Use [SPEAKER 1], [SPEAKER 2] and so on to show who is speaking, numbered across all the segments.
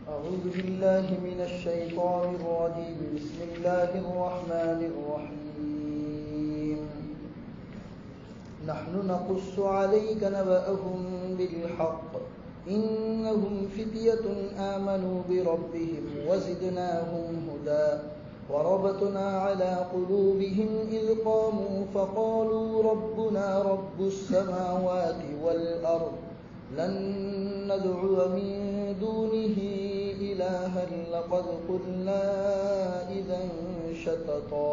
[SPEAKER 1] أعوذ بالله من الشيطان الرجيم. بسم الله الرحمن الرحيم. نحن نقص عليك نبأهم بالحق إنهم فتية آمنوا بربهم وزدناهم هدى وربطنا على قلوبهم إذ قاموا فقالوا ربنا رب السماوات والأرض لن ندعو من دونه إلها لقد قلنا إذا شططا.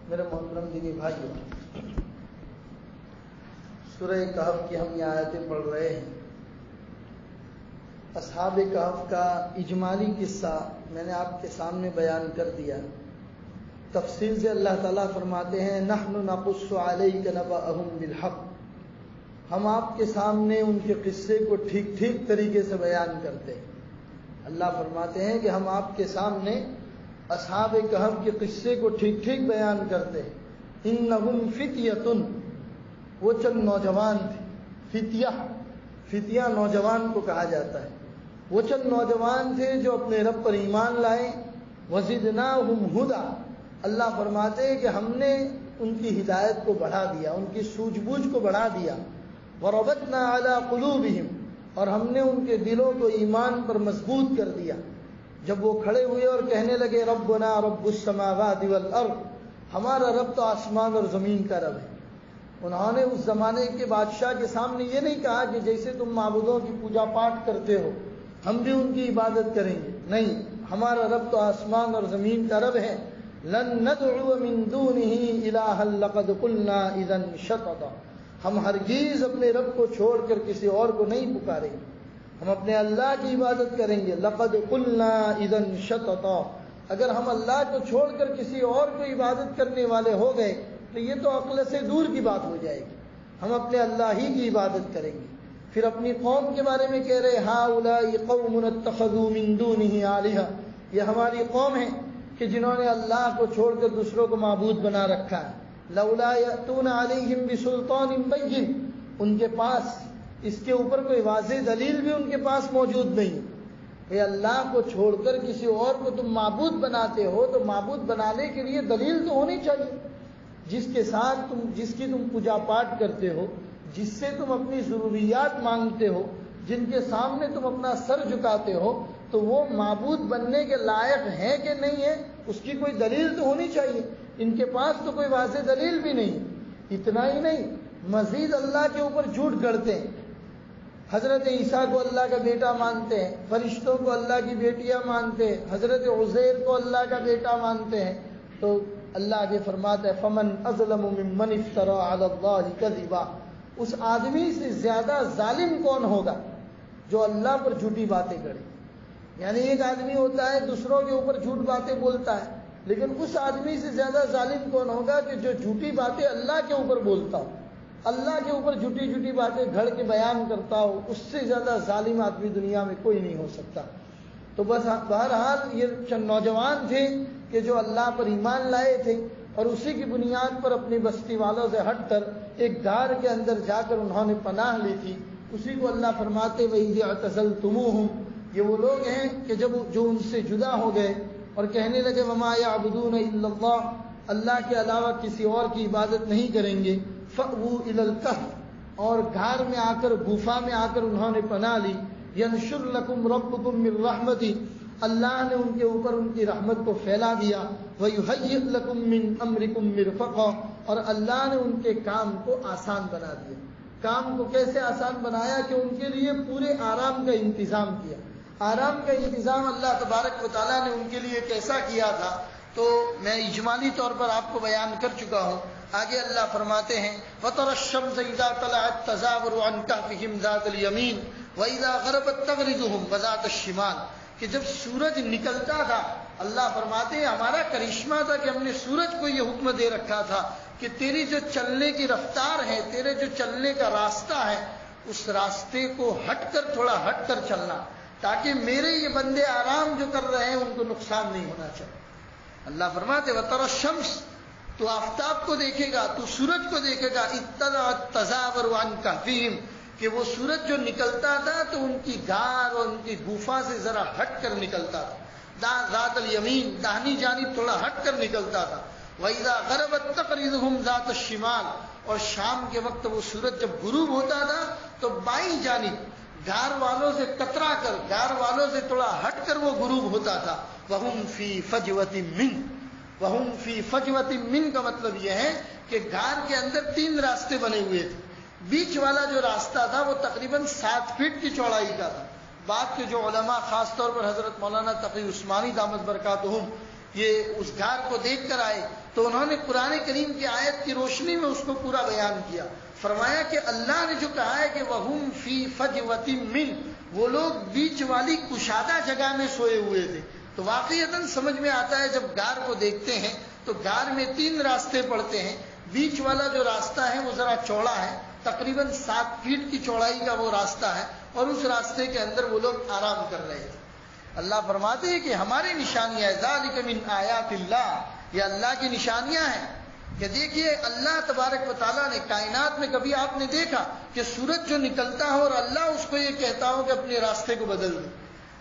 [SPEAKER 1] میرے محترم دینی بھائیو، سورہ کہف کی ہم یہ آیتیں پڑھ رہے ہیں. اصحاب کہف کا اجمالی قصہ میں نے آپ کے سامنے بیان کر دیا. تفصیل سے اللہ تعالیٰ فرماتے ہیں نحن نقص علیک نبأهم بالحق. ہم آپ کے سامنے ان کے قصے کو ٹھیک ٹھیک طریقے سے بیان کرتے ہیں. اللہ فرماتے ہیں کہ ہم آپ کے سامنے اصحاب کہف کے قصے کو ٹھیک ٹھیک بیان کرتے ہیں. انہم فتیۃ، وہ چند نوجوان تھے. فتیہ نوجوان کو کہا جاتا ہے. وہ چند نوجوان تھے جو اپنے رب پر ایمان لائے. وزدناہم ھدی، اللہ فرماتے ہیں کہ ہم نے ان کی ہدایت کو بڑھا دیا، ان کی سوجھ بوجھ کو بڑھا دیا. وربطنا علی قلوبہم، اور ہم نے ان کے دلوں کو ایمان پر مضبوط کر دیا. جب وہ کھڑے ہوئے اور کہنے لگے ربنا رب السماوات والارض، ہمارا رب تو آسمان اور زمین کا رب ہے. انہوں نے اس زمانے کے بادشاہ کے سامنے یہ نہیں کہا کہ جیسے تم معبودوں کی پوجا پاٹ کرتے ہو ہم بھی ان کی عبادت کریں گے. نہیں، ہمارا رب تو آسمان اور زمین کا رب ہے. لن ندعو من دونه الها لقد قلنا اذا شططا، ہم ہرگز اپنے رب کو چھوڑ کر کسی اور کو نہیں پکاریں گے، ہم اپنے اللہ کی عبادت کریں گے. لقد قلنا اذا شططا، اگر ہم اللہ کو چھوڑ کر کسی اور کو عبادت کرنے والے ہو گئے تو یہ تو عقل سے دور کی بات ہو جائے گی. ہم اپنے اللہ ہی کی عبادت کریں گے. پھر اپنی قوم کے بارے میں کہہ رہے ہؤلاء قوم اتخذوا من دونه آلهة، یہ ہماری قوم ہے کہ جنہوں نے اللہ کو چھوڑ کر دوسروں کو معبود بنا رکھا ہے. لولا یأتون علیہم بسلطان بین، ان کے پاس اس کے اوپر کوئی واضح دلیل بھی ان کے پاس موجود نہیں. کہ اللہ کو چھوڑ کر کسی اور کو تم معبود بناتے ہو تو معبود بنانے کے لیے دلیل تو ہونی چاہیے. جس کے ساتھ جس کی تم پوجا پاٹ کرتے ہو، جس سے تم اپنی ضروریات مانگتے ہو، جن کے سامنے تم اپنا سر جھکاتے ہو، تو وہ معبود بننے کے لائق ہیں کہ نہیں ہے اس کی کوئی دلیل تو ہونی چاہیے. ان کے پاس تو کوئی واضح دلیل بھی نہیں. اتنا ہی نہیں، مزید اللہ کے اوپر جھوٹ گڑھتے ہیں. حضرت عیسیٰ کو اللہ کا بیٹا مانتے ہیں، فرشتوں کو اللہ کی بیٹیاں مانتے ہیں، حضرت عزیر کو اللہ کا بیٹا مانتے ہیں. تو اللہ آگے فرماتا ہے فمن اظلم ممن افترى علی اللہ کذبا، اس آدمی سے زیادہ ظالم کون ہوگا جو اللہ پر جھوٹی باتیں کرے. یعنی ایک آدمی ہوتا ہے دوسروں کے اوپر جھوٹ باتیں بولتا ہے، لیکن اس آدمی سے زیادہ ظالم کون ہوگا کہ جو جھوٹی باتیں اللہ کے اوپر بولتا ہو، اللہ کے اوپر جھوٹی جھوٹی باتیں گھڑ کے بیان کرتا ہو. اس سے زیادہ ظالم آدمی دنیا میں کوئی نہیں ہو سکتا. تو بس بہرحال یہ چند نوجوان تھے کہ جو اللہ پر ایمان لائے تھے اور اسی کی بنیاد پر اپنی بستی والوں سے ہٹ کر ایک غار کے اندر جا کر انہوں نے پناہ لی تھی. اسی کو اللہ فرماتے وَإِذْ اعْتَزَلْتُمُوهُمْ، یہ وہ لوگ ہیں کہ جو ان سے جدا ہو گئے اور کہنے لگے وَمَا يَعْبُدُونَ إِلَّا اللَّهُ، اللہ کے علاوہ کسی اور کی عبادت نہیں کریں گے. فَأْوُوا إِلَى الْكَهْفِ، اور غار میں آ کر گفا میں آ کر انہوں نے پناہ لی. يَنشُرْ لَكُمْ رَبُّكُمْ مِنْ رَحْمَتِهِ، اللہ نے ان کے اوپر ان کی رحمت کو پھیلا دیا. وَيُهَيِّئْ لَكُمْ مِنْ أَمْرِكُمْ مِرْفَقًا، اور اللہ نے ان کے کام کو آسان بنا دیا. کام کو کیسے آسان بنایا کہ ان کے لیے پورے آرام کا انتظام کیا. آرام کا انتظام اللہ تبارک و تعالیٰ نے ان کے لیے کیسا کیا تھا تو میں اجمالی طور پر آپ کو بیان کر چکا ہوں. آگے اللہ فرماتے ہیں وَتَرَى الشَّمْسَ إِذَا طَلَعَتْ تَزَاوَرُ عَنْ كَهْفِهِمْ ذَاتَ الْيَمِينِ وَإِذَا غَرَبَتْ تَغْرِضُهُمْ وَذَاتَ الشِّمَالِ، کہ جب سورج نکلتا تھا اللہ فرماتے ہیں ہمارا کرشمہ تھا کہ ہم نے سورج کو یہ حکم دے رکھا تھا کہ تیری جو چلنے کی رفتار ہے، تیرے جو چلنے کا راستہ ہے، اس راستے کو تھوڑا ہٹ کر چلنا، تاکہ میرے یہ بندے آرام جو کر رہے ہیں ان کو نقصان نہیں ہونا چاہیے. اللہ فرماتے وَتَرَى الشَّمْسَ، تو آفتاب کو دیکھے گا، تو سورج کو دیکھے گا. اطلعت تزاور عن کہفہم، کہ وہ سورج جو نکلتا تھا تو ان کی غار اور ان کی گفا سے ذرا ہٹ کر نکلتا تھا، ذات الیمین داہنی جانب تھوڑا ہٹ کر نکلتا تھا۔ وَإِذَا غَرَبَتْ تَقْرِضُهُمْ ذَاتَ الشِّمَالِ، اور شام کے وقت وہ سورج جب غروب ہوتا تھا تو بائیں جانب غار والوں سے کترا کر، غار والوں سے تھوڑا ہٹ کر وہ غروب ہوتا تھا۔ وَهُمْ فِي فَجْوَةٍ مِّنْ، وَهُمْ فِي فَجْوَةٍ مِّنْ کا مطلب یہ ہے کہ غار کے اندر 3 راستے بنے ہوئے تھے۔ بیچ والا جو راستہ تھا وہ تقریباً 7 فٹ کی چوڑائی کا تھا۔ بعد کے جو علماء، خاص طور پر حضرت مولانا تقی عثمانی دامت برکاتہم، یہ اس غار کو دیکھ کر آئے تو انہوں نے قرآن کریم کی آیت کی روشنی میں اس کو پورا بیان کیا۔ فرمایا کہ اللہ نے جو کہا ہے کہ وَهُمْ فِي فَجْوَةٍ مِّنْ، وہ لوگ بیچ والی کشادہ جگہ میں سوئے ہوئے تھے۔ تو واقعتاً سمجھ میں آتا ہے جب غار کو دیکھتے ہیں تو غار میں 3 راستے پڑتے ہیں، بیچ والا جو راستہ ہے وہ ذرا چوڑا ہے، تقریباً 7 فٹ کی چوڑائی کا وہ راستہ ہے، اور اس راستے کے اندر وہ لوگ آرام کر رہے تھے۔ اللہ فرماتے ہیں کہ ہماری نشانیاں، ذالک من آیات اللہ، یہ اللہ کی نشانیاں ہیں کہ دیکھیے اللہ تبارک و تعالیٰ نے کائنات میں کبھی آپ نے دیکھا کہ سورج جو نکلتا ہو اور اللہ اس کو یہ کہتا ہو کہ اپنے راستے کو بدل دے؟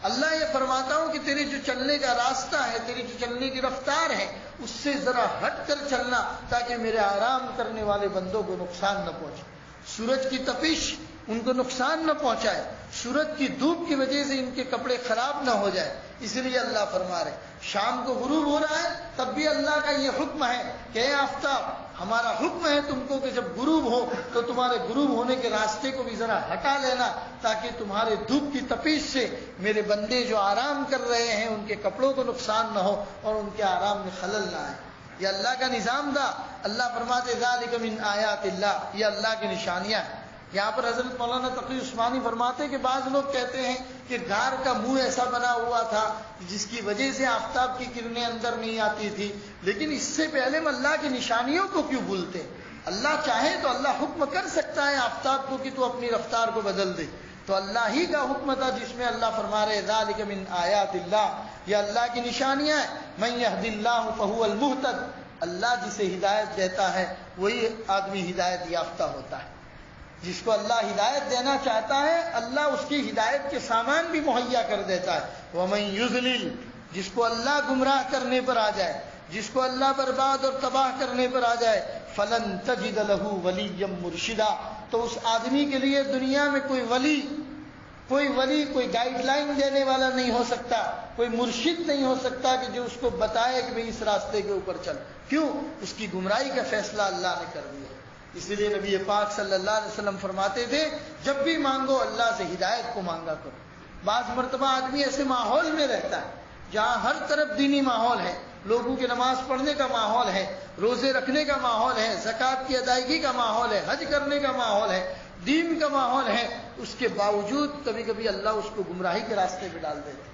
[SPEAKER 1] اللہ یہ فرماتا ہو کہ تیرے جو چلنے کا راستہ ہے، تیری جو چلنے کی رفتار ہے، اس سے ذرا ہٹ کر چلنا تاکہ میرے آرام کرنے والے بندوں کو نقصان نہ پہنچے، سورج کی تپش ان کو نقصان نہ پہنچائے، سورج کی دھوپ کی وجہ سے ان کے کپڑے خراب نہ ہو جائے۔ اس لیے اللہ فرما رہے شام کو غروب ہو رہا ہے تب بھی اللہ کا یہ حکم ہے کہ اے آفتاب، ہمارا حکم ہے تم کو کہ جب غروب ہو تو تمہارے غروب ہونے کے راستے کو بھی ذرا ہٹا لینا تاکہ تمہارے دھوپ کی تپیش سے میرے بندے جو آرام کر رہے ہیں ان کے کپڑوں کو نقصان نہ ہو اور ان کے آرام میں خلل نہ آئے۔ یہ اللہ کا نظام تھا۔ اللہ فرماتے ذالک من آیات اللہ، یہ اللہ کی نشانیاں ہیں۔ یہاں پر حضرت مولانا تقی عثمانی فرماتے کہ بعض لوگ کہتے ہیں کہ غار کا منہ ایسا بنا ہوا تھا جس کی وجہ سے آفتاب کی کرنیں اندر نہیں آتی تھی، لیکن اس سے پہلے ہم اللہ کی نشانیوں کو کیوں بھولتے؟ اللہ چاہے تو اللہ حکم کر سکتا ہے آفتاب کو کہ تو اپنی رفتار کو بدل دے، تو اللہ ہی کا حکم تھا جس میں اللہ فرما رہے ذالک من آیات اللہ، یہ اللہ کی نشانیاں ہیں۔ من یہد اللہ فہو المہتد، اللہ جسے ہدایت دیتا ہے وہی آدمی ہدایت یافتہ ہوتا ہے۔ جس کو اللہ ہدایت دینا چاہتا ہے اللہ اس کی ہدایت کے سامان بھی مہیا کر دیتا ہے۔ وَمَن يُضْلِلْ، جس کو اللہ گمراہ کرنے پر آ جائے، جس کو اللہ برباد اور تباہ کرنے پر آ جائے، فَلَن تَجِدَ لَهُ وَلِيًّا مُرْشِدًا، تو اس آدمی کے لیے دنیا میں کوئی ولی، کوئی گائیڈ لائن دینے والا نہیں ہو سکتا، کوئی مرشد نہیں ہو سکتا کہ جو اس کو بتائے کہ بھئی اس راستے کے اوپر چل۔ کیوں؟ اس کی گمراہی کا فیصلہ اللہ نے کر دیا۔ اس لیے نبی پاک صلی اللہ علیہ وسلم فرماتے تھے جب بھی مانگو اللہ سے ہدایت کو مانگا کرو۔ بعض مرتبہ آدمی ایسے ماحول میں رہتا ہے جہاں ہر طرف دینی ماحول ہے، لوگوں کی نماز پڑھنے کا ماحول ہے، روزے رکھنے کا ماحول ہے، زکوٰۃ کی ادائیگی کا ماحول ہے، حج کرنے کا ماحول ہے، دین کا ماحول ہے، اس کے باوجود کبھی کبھی اللہ اس کو گمراہی کے راستے پہ ڈال دیتے۔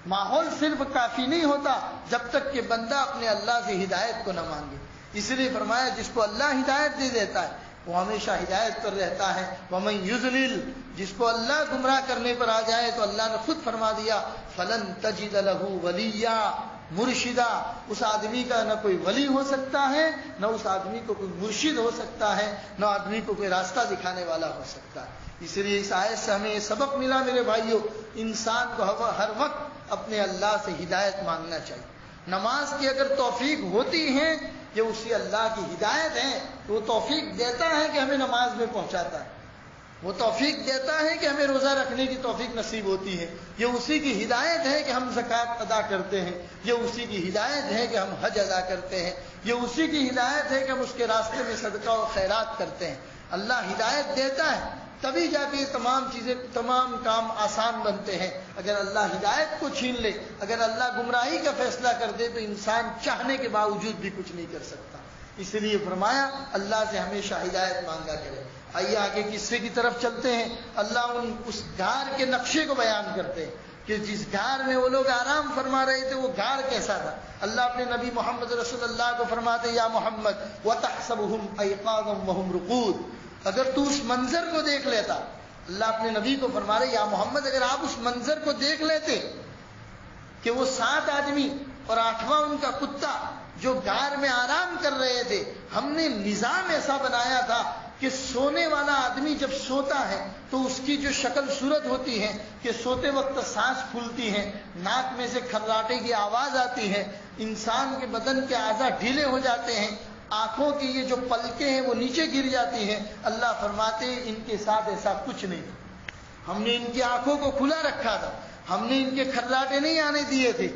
[SPEAKER 1] ماحول صرف کافی نہیں ہوتا جب تک کہ بندہ اپنے اللہ سے ہدایت کو نہ مانگے۔ اس لیے فرمایا جس کو اللہ ہدایت دے دیتا ہے وہ ہمیشہ ہدایت پر رہتا ہے۔ وَمَن يُضْلِلْ، جس کو اللہ گمراہ کرنے پر آ جائے تو اللہ نے خود فرما دیا فَلَن تَجِدَ لَهُ وَلِيًّا مُرْشِدًا، اس آدمی کا نہ کوئی ولی ہو سکتا ہے، نہ اس آدمی کو کوئی مرشد ہو سکتا ہے، نہ آدمی کو کوئی راستہ دکھانے والا ہو سکتا ہے۔ اس لیے اس آیت سے ہمیں یہ سبق ملا میرے بھائیوں، انسان کو ہر وقت اپنے اللہ سے ہدایت مانگنا چاہیے۔ نماز کی اگر توفیق ہوتی ہے یہ اسی اللہ کی ہدایت ہے، تو وہ توفیق دیتا ہے کہ ہمیں نماز میں پہنچاتا ہے، وہ توفیق دیتا ہے کہ ہمیں روزہ رکھنے کی توفیق نصیب ہوتی ہے، یہ اسی کی ہدایت ہے کہ ہم زکوٰۃ ادا کرتے ہیں، یہ اسی کی ہدایت ہے کہ ہم حج ادا کرتے ہیں، یہ اسی کی ہدایت ہے کہ ہم اس کے راستے میں صدقہ و خیرات کرتے ہیں۔ اللہ ہدایت دیتا ہے تبھی جا کے تمام کام آسان بنتے ہیں۔ اگر اللہ ہدایت کو چھین لے، اگر اللہ گمراہی کا فیصلہ کر دے تو انسان چاہنے کے باوجود بھی کچھ نہیں کر سکتا۔ اس لیے فرمایا اللہ سے ہمیشہ ہدایت مانگا کرے۔ آئیے آگے قصے کی طرف چلتے ہیں۔ اللہ اس غار کے نقشے کو بیان کرتے ہیں کہ جس غار میں وہ لوگ آرام فرما رہے تھے وہ غار کیسا تھا۔ اللہ اپنے نبی محمد رسول اللہ کو فرماتے یا محمد وَتَحْسَبُهُمْ أَيْقَاظًا وَهُمْ رُقُودٌ، اگر تو اس منظر کو دیکھ لیتا، اللہ اپنے نبی کو فرما رہے یا محمد اگر آپ اس منظر کو دیکھ لیتے کہ وہ 7 آدمی اور 8واں ان کا کتا جو غار میں آرام کر رہے تھے، ہم نے نظام ایسا بنایا تھا کہ سونے والا آدمی جب سوتا ہے تو اس کی جو شکل صورت ہوتی ہے کہ سوتے وقت سانس پھولتی ہے، ناک میں سے کھرراٹے کی آواز آتی ہے، انسان کے بدن کے اعضاء ڈھیلے ہو جاتے ہیں، آنکھوں کی یہ جو پلکیں ہیں وہ نیچے گر جاتی ہیں، اللہ فرماتے ہیں ان کے ساتھ ایسا کچھ نہیں، ہم نے ان کی آنکھوں کو کھلا رکھا تھا، ہم نے ان کے کھرراٹے نہیں آنے دیے تھے،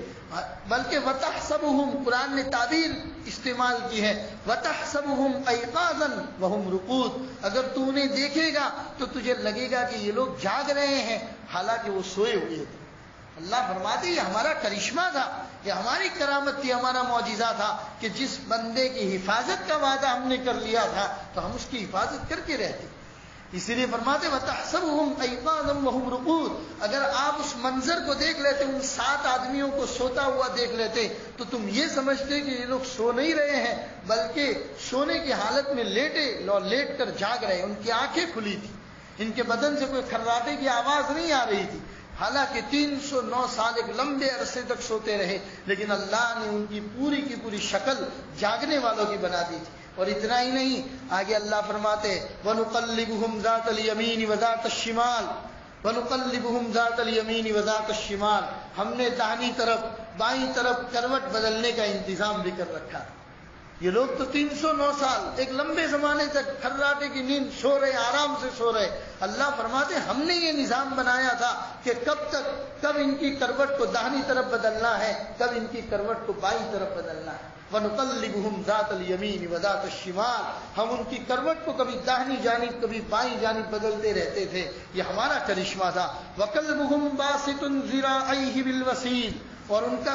[SPEAKER 1] بلکہ وَتَحْسَبُهُمْ قرآن نے تعبیر استعمال کی ہے وَتَحْسَبُهُمْ أَيْقَاظًا وَهُمْ رُقُودٌ، اگر تو انہیں دیکھے گا تو تجھے لگے گا کہ یہ لوگ جاگ رہے ہیں حالانکہ وہ سوئے ہوئے تھے۔ اللہ فرماتے یہ ہمارا کرشمہ تھا، یہ ہماری کرامت تھی، ہمارا معجزہ تھا کہ جس بندے کی حفاظت کا وعدہ ہم نے کر لیا تھا تو ہم اس کی حفاظت کر کے رہتے۔ اسی لیے فرماتے وَتَحْسَبُهُمْ أَيْقَاظًا وَهُمْ رُقُودٌ، اگر آپ اس منظر کو دیکھ لیتے، ان 7 آدمیوں کو سوتا ہوا دیکھ لیتے تو تم یہ سمجھتے کہ یہ لوگ سو نہیں رہے ہیں بلکہ سونے کی حالت میں لیٹ کر جاگ رہے، ان کی آنکھیں کھلی تھی، ان کے بدن سے کوئی کھرراٹے کی آواز نہیں آ رہی تھی، حالانکہ 309 سال ایک لمبے عرصے تک سوتے رہے، لیکن اللہ نے ان کی پوری شکل جاگنے والوں کی بنا دی تھی۔ اور اتنا ہی نہیں، آگے اللہ فرماتے وَنُقَلِّبُهُمْ ذَاتَ الْيَمِينِ وَذَاتَ الشِّمَالِ وَنُقَلِّبُهُمْ ذَاتَ الْيَمِينِ وَذَاتَ الشِّمَالِ، ہم نے داہنی طرف بائیں طرف کروٹ بدلنے کا انتظام بھی کر رکھا۔ یہ لوگ تو 309 سال ایک لمبے زمانے تک کھرراٹے کی نیند سو رہے، آرام سے سو رہے، اللہ فرماتے ہم نے یہ نظام بنایا تھا کہ کب ان کی کروٹ کو داہنی طرف بدلنا ہے، کب ان کی کروٹ کو بائیں طرف بدلنا ہے۔ وَنُقَلِّبُهُمْ ذَاتَ الْيَمِينِ وَذَاتَ الشِّمَالِ، ہم ان کی کروٹ کو کبھی داہنی جانب کبھی بائیں جانب بدلتے رہتے تھے، یہ ہمارا کرشمہ تھا۔ وَكَلْبُهُمْ بَاسِطٌ ذِرَاعَيْهِ بِالْوَسِيدِ، اور ان کا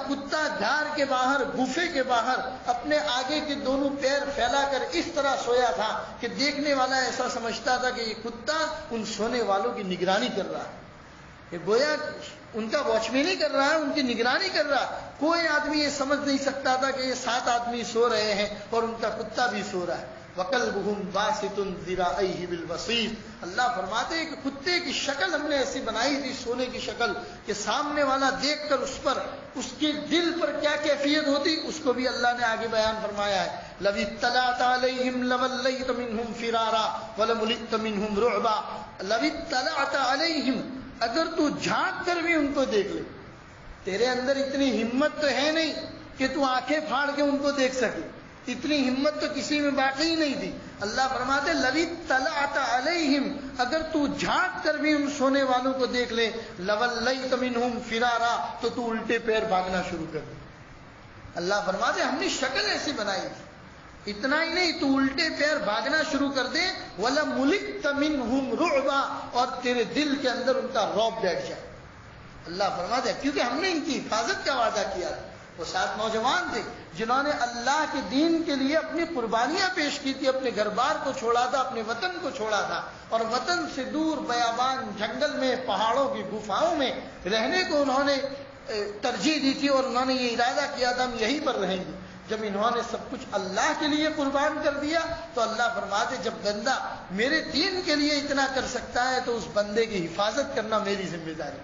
[SPEAKER 1] کتا گھر کے باہر، گوفے کے باہر اپنے آگے کے دونوں پیر پھیلا کر اس طرح سویا تھا کہ دیکھنے والا ایسا سمجھتا تھا کہ یہ کتا ان سونے والوں کی نگرانی کر رہا ہے، کہ گویا ان کا واچمین ہی کر رہا ہے، ان کی نگرانی کر رہا ہے۔ کوئی آدمی یہ سمجھ نہیں سکتا تھا کہ یہ 7 آدمی سو رہے ہیں اور ان کا کتا بھی سو رہا ہے۔ وَقَلْبُهُمْ بَاسِطٌ ذِرَاعَيْهِ بِالْوَصِيدِ، اللہ فرماتے ہیں کہ کتے کی شکل ہم نے ایسی بنائی تھی، سونے کی شکل، کہ سامنے والا دیکھ کر اس کے دل پر کیا کیفیت ہوتی اس کو بھی اللہ نے آگے بیان فرمایا ہے۔ لَوِ اطَّلَعْتَ عَلَيْهِمْ لَوَلَّيْتَ مِنْهُمْ فِرَارًا وَلَمُلِئْتَ مِنْهُمْ رُعْبًا، لَوِ اطَّلَعْتَ عَلَيْهِمْ، اگر تو جھانک کر بھی ان کو دیکھ لے، تیرے اندر اتنی ہمت تو ہے نہیں کہ تو آنکھیں پھاڑ کے ان کو دیکھ سکے، اتنی ہمت تو کسی میں باقی نہیں تھی۔ اللہ فرماتے لَوِ اطَّلَعْتَ عَلَيْهِمْ، اگر تو جھانک کر بھی ان سونے والوں کو دیکھ لے، لَوَلَّيْتَ مِنْهُمْ فِرَارًا، تو تو الٹے پیر بھاگنا شروع کر دے۔ اللہ فرماتے ہم نے شکل ایسی بنائی تھی، اتنا ہی نہیں تو الٹے پیر بھاگنا شروع کر دے، وَلَمُلِئْتَ مِنْهُمْ رُعْبًا، اور تیرے دل کے اندر ان کا رعب بیٹھ جائے۔ اللہ فرماتے ہیں کیونکہ ہم نے ان کی حفاظت کا وعدہ کیا تھا۔ وہ 7 نوجوان تھے جنہوں نے اللہ کے دین کے لیے اپنی قربانیاں پیش کی تھی، اپنے گھر بار کو چھوڑا تھا، اپنے وطن کو چھوڑا تھا، اور وطن سے دور بیابان جنگل میں، پہاڑوں کی گفاؤں میں رہنے کو انہوں نے ترجیح دی تھی، اور انہوں نے یہ ارادہ کیا تھا ہم یہیں پر رہیں گے۔ جب انہوں نے سب کچھ اللہ کے لیے قربان کر دیا تو اللہ فرماتے جب بندہ میرے دین کے لیے اتنا کر سکتا ہے تو اس بندے کی حفاظت کرنا میری ذمہ داری۔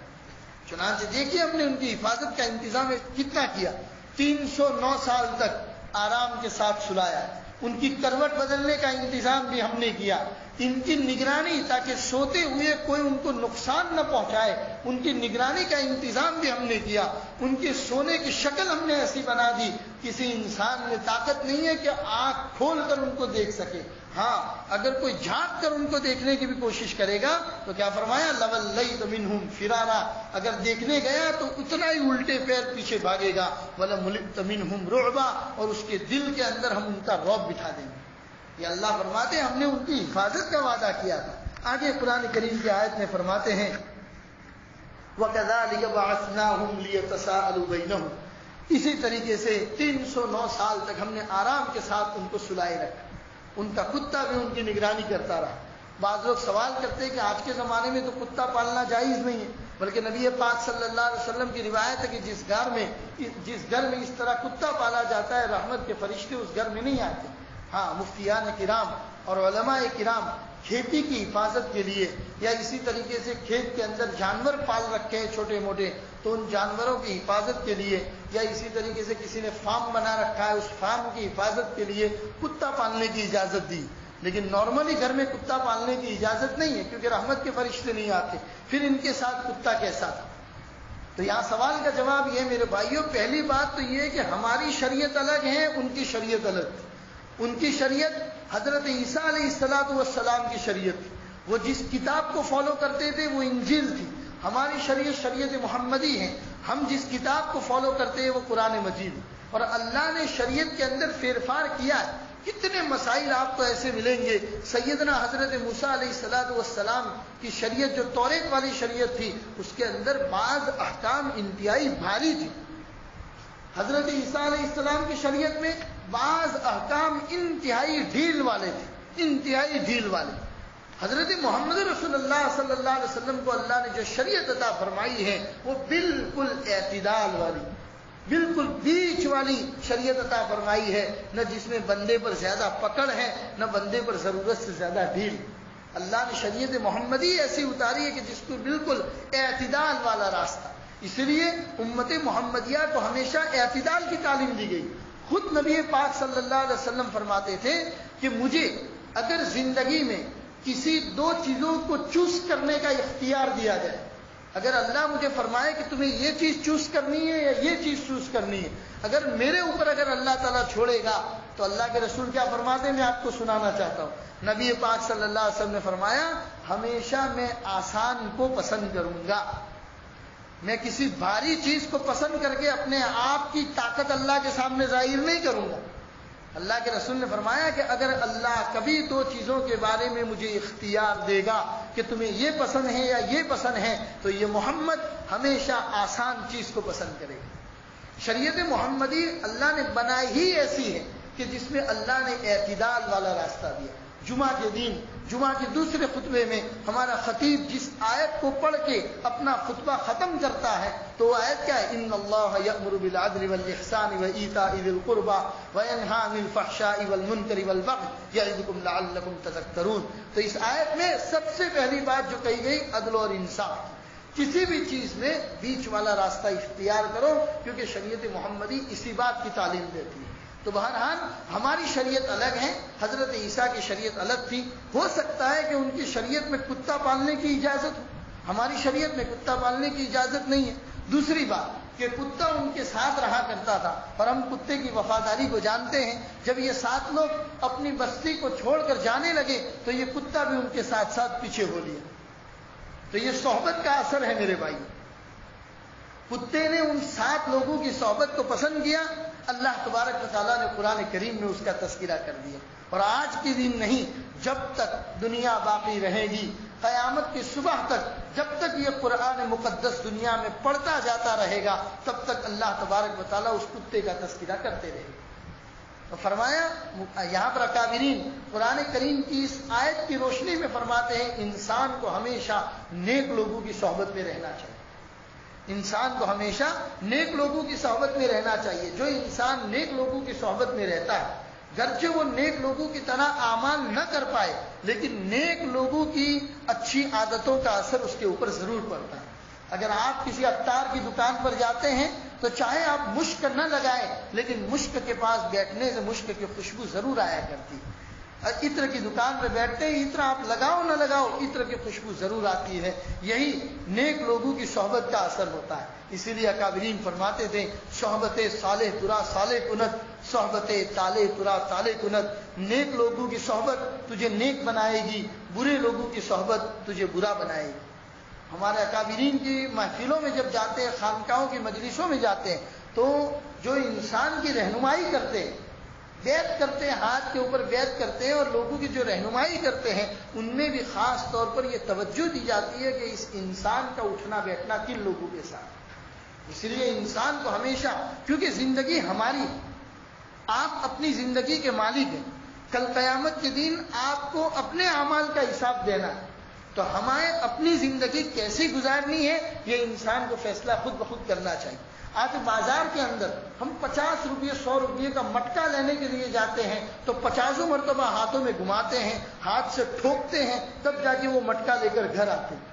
[SPEAKER 1] چنانچہ دیکھیے ہم نے ان کی حفاظت کا انتظام کتنا کیا، 309 سال تک آرام کے ساتھ سلایا، ان کی کروٹ بدلنے کا انتظام بھی ہم نے کیا، ان کی نگرانی تاکہ سوتے ہوئے کوئی ان کو نقصان نہ پہنچائے، ان کی نگرانی کا انتظام بھی ہم نے کیا، ان کے سونے کی شکل ہم نے ایسی بنا دی کسی انسان میں طاقت نہیں ہے کہ آنکھ کھول کر ان کو دیکھ سکے، ہاں اگر کوئی جھانک کر ان کو دیکھنے کی بھی کوشش کرے گا تو کیا فرمایا لَوَلَّيْتَ مِنْهُمْ فِرَارًا، اگر دیکھنے گیا تو اتنا ہی الٹے پیر پیچھے بھاگے گا، وَلَمُلِئْتَ مِنْهُمْ رُعْبًا، اور اس کے دل کے اندر ہم ان کا رعب بٹھا دیں گے۔ یہ اللہ فرماتے ہیں ہم نے ان کی حفاظت کا وعدہ کیا تھا۔ آگے قرآن کریم کی آیت میں فرماتے ہیں وَكَذَلِكَ بَعَثْنَاهُمْ لِيَتَسَاءَلُوا بَيْنَهُمْ، اسی طریقے سے 309 سال تک ہم نے آرام کے ساتھ ان کو سلائے رکھا، ان کا کتا بھی ان کی نگرانی کرتا رہا۔ بعض لوگ سوال کرتے ہیں کہ آج کے زمانے میں تو کتا پالنا جائز نہیں ہے، بلکہ نبی پاک صلی اللہ علیہ وسلم کی روایت ہے کہ جس گھر میں اس طرح کتا پالا جاتا ہے رحمت کے فرشتے اس گھر میں نہیں آتے۔ ہاں مفتیان کرام اور علماء کرام کھیتی کی حفاظت کے لیے یا اسی طریقے سے کھیت کے اندر جانور پال رکھے ہیں چھوٹے موٹے، تو ان جانوروں کی حفاظت کے لیے یا اسی طریقے سے کسی نے فارم بنا رکھا ہے اس فارم کی حفاظت کے لیے کتا پالنے کی اجازت دی۔ لیکن نارملی گھر میں کتا پالنے کی اجازت نہیں ہے، کیونکہ رحمت کے فرشتے نہیں آتے، پھر ان کے ساتھ کتا کیسا تھا؟ تو یہاں سوال کا جواب یہ میرے بھائیوں، پہلی بات تو یہ کہ ہماری شریعت الگ ہے، ان کی شریعت الگ تھی۔ ان کی شریعت حضرت عیسیٰ علیہ السلام کی شریعت تھی، وہ جس کتاب کو فالو کرتے تھے وہ انجیل تھی۔ ہماری شریعت شریعت محمدی ہے، ہم جس کتاب کو فالو کرتے ہیں وہ قرآن مجید ہے، اور اللہ نے شریعت کے اندر پھیر کیا ہے۔ کتنے مسائل آپ کو ایسے ملیں گے، سیدنا حضرت موسیٰ علیہ السلام کی شریعت جو توریت والی شریعت تھی، اس کے اندر بعض احکام انتہائی بھاری تھی۔ حضرت عیسیٰ علیہ السلام کی شریعت میں بعض احکام انتہائی ڈھیل والے تھے، انتہائی ڈھیل والے۔ حضرت محمد رسول اللہ صلی اللہ علیہ وسلم کو اللہ نے جو شریعت عطا فرمائی ہے وہ بالکل اعتدال والی، بالکل بیچ والی شریعت عطا فرمائی ہے، نہ جس میں بندے پر زیادہ پکڑ ہے، نہ بندے پر ضرورت سے زیادہ ڈھیل۔ اللہ نے شریعت محمدی ایسی اتاری ہے کہ جس کو بالکل اعتدال والا راستہ۔ اس لیے امت محمدیہ کو ہمیشہ اعتدال کی تعلیم دی گئی۔ خود نبی پاک صلی اللہ علیہ وسلم فرماتے تھے کہ مجھے اگر زندگی میں کسی دو چیزوں کو چوز کرنے کا اختیار دیا جائے، اگر اللہ مجھے فرمائے کہ تمہیں یہ چیز چوز کرنی ہے یا یہ چیز چوز کرنی ہے، اگر میرے اوپر اگر اللہ تعالیٰ چھوڑے گا تو اللہ کے رسول کیا فرماتے ہیں، میں آپ کو سنانا چاہتا ہوں۔ نبی پاک صلی اللہ علیہ وسلم نے فرمایا، ہمیشہ میں آسان کو پسند کروں گا، میں کسی بھاری چیز کو پسند کر کے اپنے آپ کی طاقت اللہ کے سامنے ظاہر نہیں کروں گا۔ اللہ کے رسول نے فرمایا کہ اگر اللہ کبھی دو چیزوں کے بارے میں مجھے اختیار دے گا کہ تمہیں یہ پسند ہے یا یہ پسند ہے، تو یہ محمد ہمیشہ آسان چیز کو پسند کرے گا۔ شریعت محمدی اللہ نے بنائی ہی ایسی ہے کہ جس میں اللہ نے اعتدال والا راستہ دیا۔ جمعہ کے دن، جمعہ کے دوسرے خطبے میں ہمارا خطیب جس آیت کو پڑھ کے اپنا خطبہ ختم کرتا ہے تو وہ آیت کیا ہے، ان اللہ یأمر بالعدل والاحسان وایتاء ذی القربى وینہی عن الفحشاء والمنکر والبغی یعظکم لعلکم تذکرون۔ تو اس آیت میں سب سے پہلی بات جو کہی گئی عدل اور انصاف، کسی بھی چیز میں بیچ والا راستہ اختیار کرو، کیونکہ شریعت محمدی اسی بات کی تعلیم دیتی ہے۔ تو بہرحال ہماری شریعت الگ ہے، حضرت عیسیٰ کی شریعت الگ تھی۔ ہو سکتا ہے کہ ان کی شریعت میں کتا پالنے کی اجازت ہو، ہماری شریعت میں کتا پالنے کی اجازت نہیں ہے۔ دوسری بات کہ کتا ان کے ساتھ رہا کرتا تھا، اور ہم کتے کی وفاداری کو جانتے ہیں۔ جب یہ 7 لوگ اپنی بستی کو چھوڑ کر جانے لگے تو یہ کتا بھی ان کے ساتھ ساتھ پیچھے ہو لیا۔ تو یہ صحبت کا اثر ہے میرے بھائی، کتے نے ان 7 لوگوں کی صحبت کو پسند کیا۔ اللہ تبارک و تعالیٰ نے قرآن کریم میں اس کا تذکرہ کر دیا، اور آج کے دن نہیں، جب تک دنیا باقی رہے گی، قیامت کی صبح تک، جب تک یہ قرآن مقدس دنیا میں پڑھتا جاتا رہے گا، تب تک اللہ تبارک و تعالیٰ اس کتے کا تذکرہ کرتے رہے گا۔ تو فرمایا یہاں پر اکابرین قرآن کریم کی اس آیت کی روشنی میں فرماتے ہیں، انسان کو ہمیشہ نیک لوگوں کی صحبت میں رہنا چاہیے، انسان کو ہمیشہ نیک لوگوں کی صحبت میں رہنا چاہیے۔ جو انسان نیک لوگوں کی صحبت میں رہتا ہے، گرچہ وہ نیک لوگوں کی طرح اعمال نہ کر پائے، لیکن نیک لوگوں کی اچھی عادتوں کا اثر اس کے اوپر ضرور پڑتا ہے۔ اگر آپ کسی عطار کی دکان پر جاتے ہیں تو چاہے آپ مشک نہ لگائیں، لیکن مشک کے پاس بیٹھنے سے مشک کی خوشبو ضرور آیا کرتی ہے۔ عطر کی دکان پہ بیٹھتے ہیں، عطر آپ لگاؤ نہ لگاؤ، عطر کی خوشبو ضرور آتی ہے۔ یہی نیک لوگوں کی صحبت کا اثر ہوتا ہے۔ اسی لیے اکابرین فرماتے تھے، صحبت صالح ترا صالح کنت، صحبت طالح ترا طالح کنت۔ نیک لوگوں کی صحبت تجھے نیک بنائے گی، برے لوگوں کی صحبت تجھے برا بنائے گی۔ ہمارے اکابرین کی محفلوں میں جب جاتے ہیں، خانقاہوں کی مجلسوں میں جاتے ہیں، تو جو انسان کی رہنمائی کرتے ہیں، بیعت کرتے ہیں، ہاتھ کے اوپر بیعت کرتے ہیں، اور لوگوں کی جو رہنمائی کرتے ہیں، ان میں بھی خاص طور پر یہ توجہ دی جاتی ہے کہ اس انسان کا اٹھنا بیٹھنا کن لوگوں کے ساتھ۔ اس لیے انسان کو ہمیشہ، کیونکہ زندگی ہماری، آپ اپنی زندگی کے مالک ہیں، کل قیامت کے دن آپ کو اپنے اعمال کا حساب دینا ہے، تو ہمیں اپنی زندگی کیسی گزارنی ہے یہ انسان کو فیصلہ خود بخود کرنا چاہیے۔ آج بازار کے اندر ہم 50 روپے 100 روپے کا مٹکا لینے کے لیے جاتے ہیں تو 50 مرتبہ ہاتھوں میں گھماتے ہیں، ہاتھ سے ٹھوکتے ہیں، تب جا کے وہ مٹکا لے کر گھر آتے ہیں۔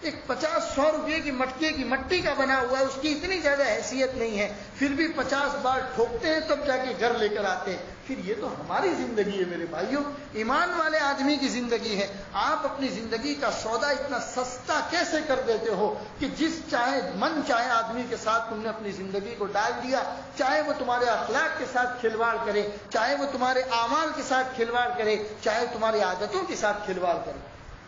[SPEAKER 1] ایک 50-100 روپے کی مٹکے کی مٹی کا بنا ہوا ہے، اس کی اتنی زیادہ حیثیت نہیں ہے، پھر بھی 50 بار ٹھوکتے ہیں تب جا کے گھر لے کر آتے ہیں۔ پھر یہ تو ہماری زندگی ہے میرے بھائیوں، ایمان والے آدمی کی زندگی ہے۔ آپ اپنی زندگی کا سودا اتنا سستا کیسے کر دیتے ہو کہ جس من چاہے آدمی کے ساتھ تم نے اپنی زندگی کو ڈال دیا، چاہے وہ تمہارے اخلاق کے ساتھ کھلواڑ کرے، چاہے وہ تمہارے اعمال کے ساتھ کھلواڑ کرے، چاہے تمہاری عادتوں کے ساتھ کھلواڑ کرے۔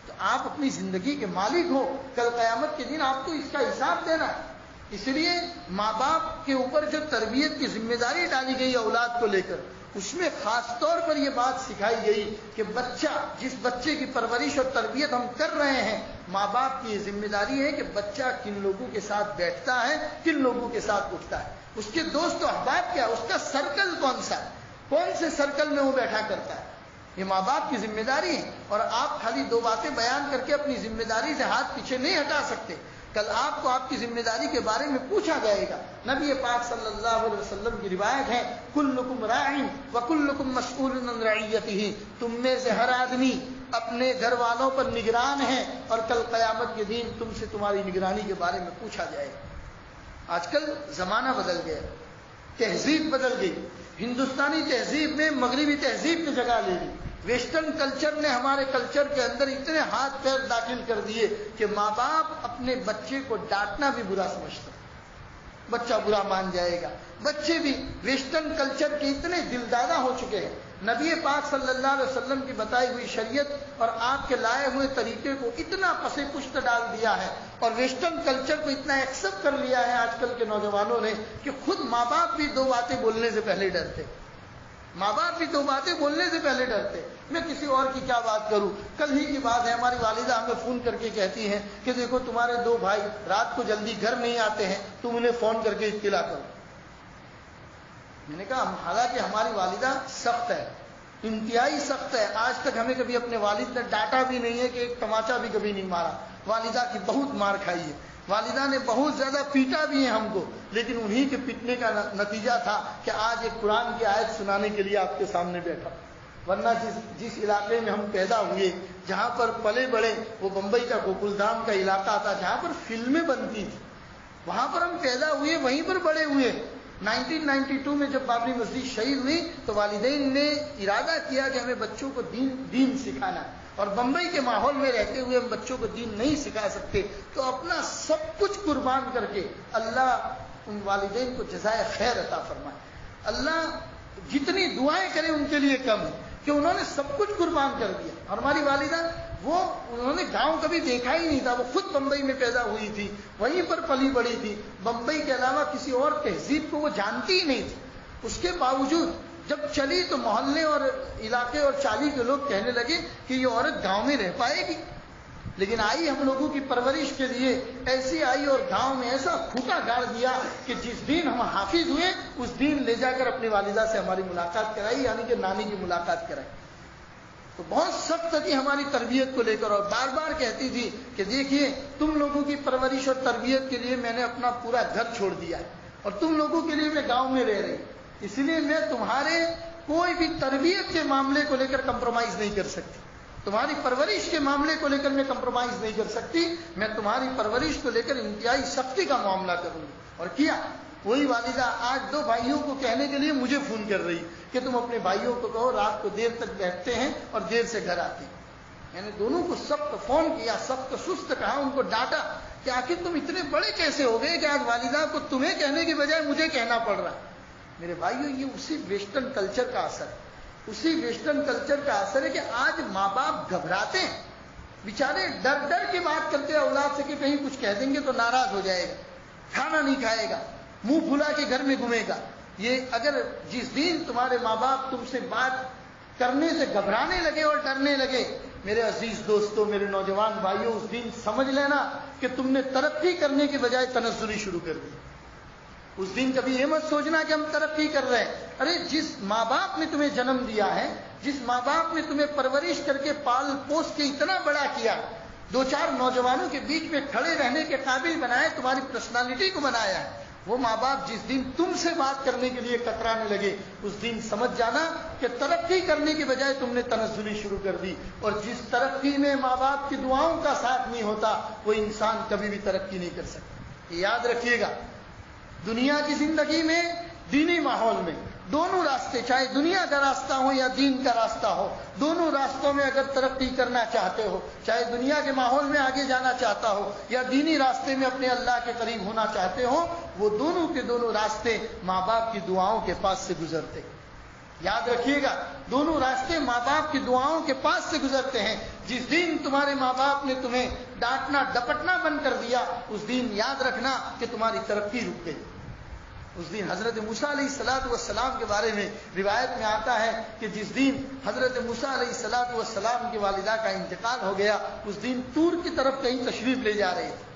[SPEAKER 1] تو آپ اپنی زندگی کے مالک ہو، کل قیامت کے دن آپ کو اس کا حساب دینا ہے۔ اس لیے ماں باپ کے اوپر جو تربیت کی ذمہ داری ڈالی گئی اولاد کو لے کر، اس میں خاص طور پر یہ بات سکھائی گئی کہ جس بچے کی پرورش اور تربیت ہم کر رہے ہیں، ماں باپ کی یہ ذمہ داری ہے کہ بچہ کن لوگوں کے ساتھ بیٹھتا ہے، کن لوگوں کے ساتھ اٹھتا ہے، اس کے دوست و احباب کیا، اس کا سرکل کون سا ہے، کون سے سرکل میں وہ بیٹھا کرتا ہے، یہ ماں باپ کی ذمہ داری ہے۔ اور آپ خالی دو باتیں بیان کر کے اپنی ذمہ داری سے ہاتھ پیچھے نہیں ہٹا سکتے۔ کل آپ کو آپ کی ذمہ داری کے بارے میں پوچھا جائے گا۔ نبی پاک صلی اللہ علیہ وسلم کی روایت ہے، کلکم راع وکلکم مسئول عن رعیتہ، تم میں سے ہر آدمی اپنے گھر والوں پر نگران ہے اور کل قیامت کے دن تم سے تمہاری نگرانی کے بارے میں پوچھا جائے گا۔ آج کل زمانہ بدل گیا، تہذیب بدل گئی، ہندوستانی تہذیب میں مغربی تہذیب کی جگہ لے لی، ویسٹرن کلچر نے ہمارے کلچر کے اندر اتنے ہاتھ پیر داخل کر دیے کہ ماں باپ اپنے بچے کو ڈانٹنا بھی برا سمجھتا، بچہ برا مان جائے گا۔ بچے بھی ویسٹرن کلچر کے اتنے دلدادہ ہو چکے ہیں، نبی پاک صلی اللہ علیہ وسلم کی بتائی ہوئی شریعت اور آپ کے لائے ہوئے طریقے کو اتنا پس پشت ڈال دیا ہے اور ویسٹرن کلچر کو اتنا ایکسپٹ کر لیا ہے آج کل کے نوجوانوں نے کہ خود ماں باپ بھی دو باتیں بولنے سے پہلے ڈرتے، ماں باپ بھی دو باتیں بولنے سے پہلے ڈرتے۔ میں کسی اور کی کیا بات کروں، کل ہی کی بات ہے، ہماری والدہ ہمیں فون کر کے کہتی ہیں کہ دیکھو تمہارے دو بھائی رات کو جلدی گھر نہیں آتے ہیں، تم انہیں فون کر کے اطلاع کرو۔ میں نے کہا حالانکہ ہماری والدہ سخت ہے، انتہائی سخت ہے، آج تک ہمیں کبھی اپنے والد نے ڈانٹا بھی نہیں ہے کہ ایک تماچا بھی کبھی نہیں مارا، والدہ کی بہت مار کھائی ہے، والدہ نے بہت زیادہ پیٹا بھی ہے ہم کو، لیکن انہی کے پیٹنے کا نتیجہ تھا کہ آج ایک قرآن کی آیت سنانے کے لیے آپ کے سامنے بیٹھا۔ ورنہ جس علاقے میں ہم پیدا ہوئے، جہاں پر پلے بڑے، وہ بمبئی کا گوکل دھام کا علاقہ تھا جہاں پر فلمیں بنتی تھی، وہاں پر ہم پیدا ہوئے، وہیں پر بڑے ہوئے۔ 1992 میں جب بابری مسجد شہید ہوئی تو والدین نے ارادہ کیا کہ ہمیں بچوں کو دین سکھانا ہے، اور بمبئی کے ماحول میں رہتے ہوئے ہم بچوں کو دین نہیں سکھا سکتے، تو اپنا سب کچھ قربان کر کے اللہ ان والدین کو جزائے خیر عطا فرمائے۔ اللہ جتنی دعائیں کریں ان کے لیے کم ہے کہ انہوں نے سب کچھ قربان کر دیا۔ اور ہماری والدہ انہوں نے گاؤں کبھی دیکھا ہی نہیں تھا، وہ خود بمبئی میں پیدا ہوئی تھی، وہیں پر پلی بڑی تھی، بمبئی کے علاوہ کسی اور تہذیب کو وہ جانتی ہی نہیں تھی۔ اس کے باوجود جب چلی تو محلے اور علاقے اور چالی کے لوگ کہنے لگے کہ یہ عورت گاؤں میں رہ پائے گی، لیکن آئی ہم لوگوں کی پرورش کے لیے ایسی آئی اور گاؤں میں ایسا کھوٹا گاڑ دیا کہ جس دن ہم حافظ ہوئے اس دن لے جا کر اپنی والدہ سے ہماری ملاقات کرائی، یعنی کہ نانی کی ملاقات کرائی۔ تو بہت سخت تھی ہماری تربیت کو لے کر، اور بار بار کہتی تھی کہ دیکھیے تم لوگوں کی پرورش اور تربیت کے لیے میں نے اپنا پورا گھر چھوڑ دیا ہے، اور تم لوگوں کے لیے میں گاؤں میں رہ رہی، اس لیے میں تمہارے کوئی بھی تربیت کے معاملے کو لے کر کمپرومائز نہیں کر سکتی، تمہاری پرورش کے معاملے کو لے کر میں کمپرومائز نہیں کر سکتی، میں تمہاری پرورش کو لے کر انتہائی سختی کا معاملہ کروں گی۔ اور کیا وہی والدہ آج دو بھائیوں کو کہنے کے لیے مجھے فون کر رہی کہ تم اپنے بھائیوں کو کہو رات کو دیر تک بیٹھتے ہیں اور دیر سے گھر آتے ہیں۔ میں نے دونوں کو سخت فون کیا، سخت سست کہا، ان کو ڈانٹا کہ آخر تم اتنے بڑے کیسے ہو گئے کہ آج والدہ کو تمہیں کہنے کی بجائے مجھے کہنا پڑ رہا ہے۔ میرے بھائیوں یہ اسی ویسٹرن کلچر کا اثر ہے، اسی ویسٹرن کلچر کا اثر ہے کہ آج ماں باپ گھبراتے ہیں، بیچارے ڈر کی بات کرتے ہیں اولاد سے کہ کہیں کچھ کہہ دیں گے تو ناراض ہو جائے گا، کھانا نہیں کھائے گا، منہ پھلا کے گھر میں گھومے گا۔ یہ اگر جس دن تمہارے ماں باپ تم سے بات کرنے سے گھبرانے لگے اور ڈرنے لگے، میرے عزیز دوستوں، میرے نوجوان بھائیوں، اس دن سمجھ لینا کہ تم نے ترقی کرنے کے بجائے تنزلی شروع کر دی۔ اس دن کبھی یہ مت سوچنا کہ ہم ترقی کر رہے ہیں۔ ارے جس ماں باپ نے تمہیں جنم دیا ہے، جس ماں باپ نے تمہیں پرورش کر کے پال پوس کے اتنا بڑا کیا، دو چار نوجوانوں کے بیچ میں کھڑے رہنے کے قابل بنایا، تمہاری پرسنالٹی کو بنایا ہے، وہ ماں باپ جس دن تم سے بات کرنے کے لیے کترانے لگے، اس دن سمجھ جانا کہ ترقی کرنے کے بجائے تم نے تنزلی شروع کر دی۔ اور جس ترقی میں ماں باپ کی دعاؤں کا ساتھ نہیں ہوتا، وہ انسان کبھی بھی ترقی نہیں کر سکتا۔ یاد رکھیے گا، دنیا کی زندگی میں، دینی ماحول میں، دونوں راستے، چاہے دنیا کا راستہ ہو یا دین کا راستہ ہو، دونوں راستوں میں اگر ترقی کرنا چاہتے ہو، چاہے دنیا کے ماحول میں آگے جانا چاہتا ہو یا دینی راستے میں اپنے اللہ کے قریب ہونا چاہتے ہو، وہ دونوں کے دونوں راستے ماں باپ کی دعاؤں کے پاس سے گزرتے۔ یاد رکھیے گا، دونوں راستے ماں باپ کی دعاؤں کے پاس سے گزرتے ہیں۔ جس دن تمہارے ماں باپ نے تمہیں ڈانٹنا ڈپٹنا بند کر دیا، اس دن یاد رکھنا کہ تمہاری ترقی رک گئی۔ اس دن حضرت موسیٰ علیہ السلام کے بارے میں روایت میں آتا ہے کہ جس دن حضرت موسیٰ علیہ السلام کی والدہ کا انتقال ہو گیا، اس دن طور کی طرف کہیں تشریف لے جا رہے تھے،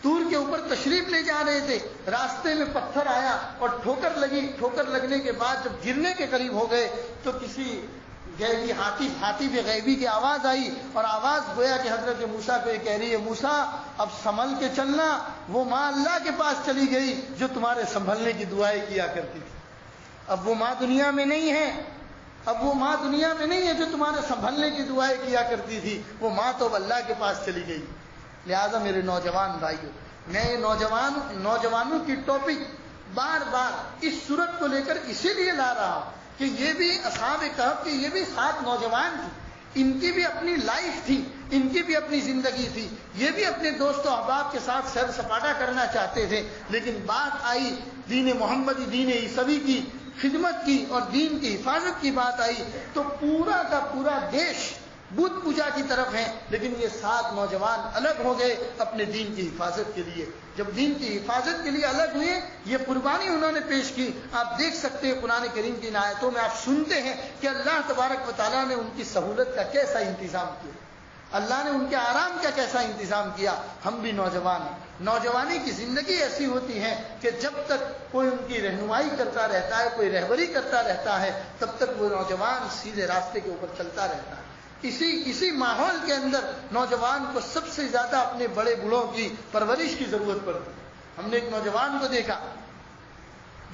[SPEAKER 1] طور کے اوپر تشریف لے جا رہے تھے، راستے میں پتھر آیا اور ٹھوکر لگی۔ ٹھوکر لگنے کے بعد جب گرنے کے قریب ہو گئے تو کسی غیبی ہاتھی پہ غیبی کی آواز آئی، اور آواز گویا کہ حضرت موسیٰ کو یہ کہہ رہی ہے، موسیٰ اب سنبھل کے چلنا، وہ ماں اللہ کے پاس چلی گئی جو تمہارے سنبھلنے کی دعائیں کیا کرتی تھی۔ اب وہ ماں دنیا میں نہیں ہے، اب وہ ماں دنیا میں نہیں ہے جو تمہارے سنبھلنے کی دعائیں کیا کرتی تھی، وہ ماں تو اب اللہ کے پاس چلی گئی۔ لہذا میرے نوجوان بھائیوں، میں یہ نوجوانوں کی ٹاپک بار بار اس صورت کو لے کر اسی لیے لا رہا ہوں کہ یہ بھی اصحاب کہف کے یہ بھی 7 نوجوان تھے، ان کی بھی اپنی لائف تھی، ان کی بھی اپنی زندگی تھی، یہ بھی اپنے دوست و احباب کے ساتھ سیر سپاٹا کرنا چاہتے تھے، لیکن بات آئی دین محمدی، دین عیسوی کی خدمت کی اور دین کی حفاظت کی بات آئی تو پورا کا پورا دیش بت پوجا کی طرف ہیں، لیکن یہ 7 نوجوان الگ ہو گئے اپنے دین کی حفاظت کے لیے۔ جب دین کی حفاظت کے لیے الگ ہوئے، یہ قربانی انہوں نے پیش کی۔ آپ دیکھ سکتے ہیں قرآن کریم کی آیتوں میں، آپ سنتے ہیں کہ اللہ تبارک و تعالیٰ نے ان کی سہولت کا کیسا انتظام کیا، اللہ نے ان کے آرام کا کیسا انتظام کیا۔ ہم بھی نوجوان ہیں، نوجوانی کی زندگی ایسی ہوتی ہے کہ جب تک کوئی ان کی رہنمائی کرتا رہتا ہے، کوئی رہبری کرتا رہتا ہے، تب تک وہ نوجوان سیدھے راستے کے اوپر چلتا رہتا ہے۔ اسی ماحول کے اندر نوجوان کو سب سے زیادہ اپنے بڑے بوڑھوں کی پرورش کی ضرورت پڑتی ہے۔ ہم نے ایک نوجوان کو دیکھا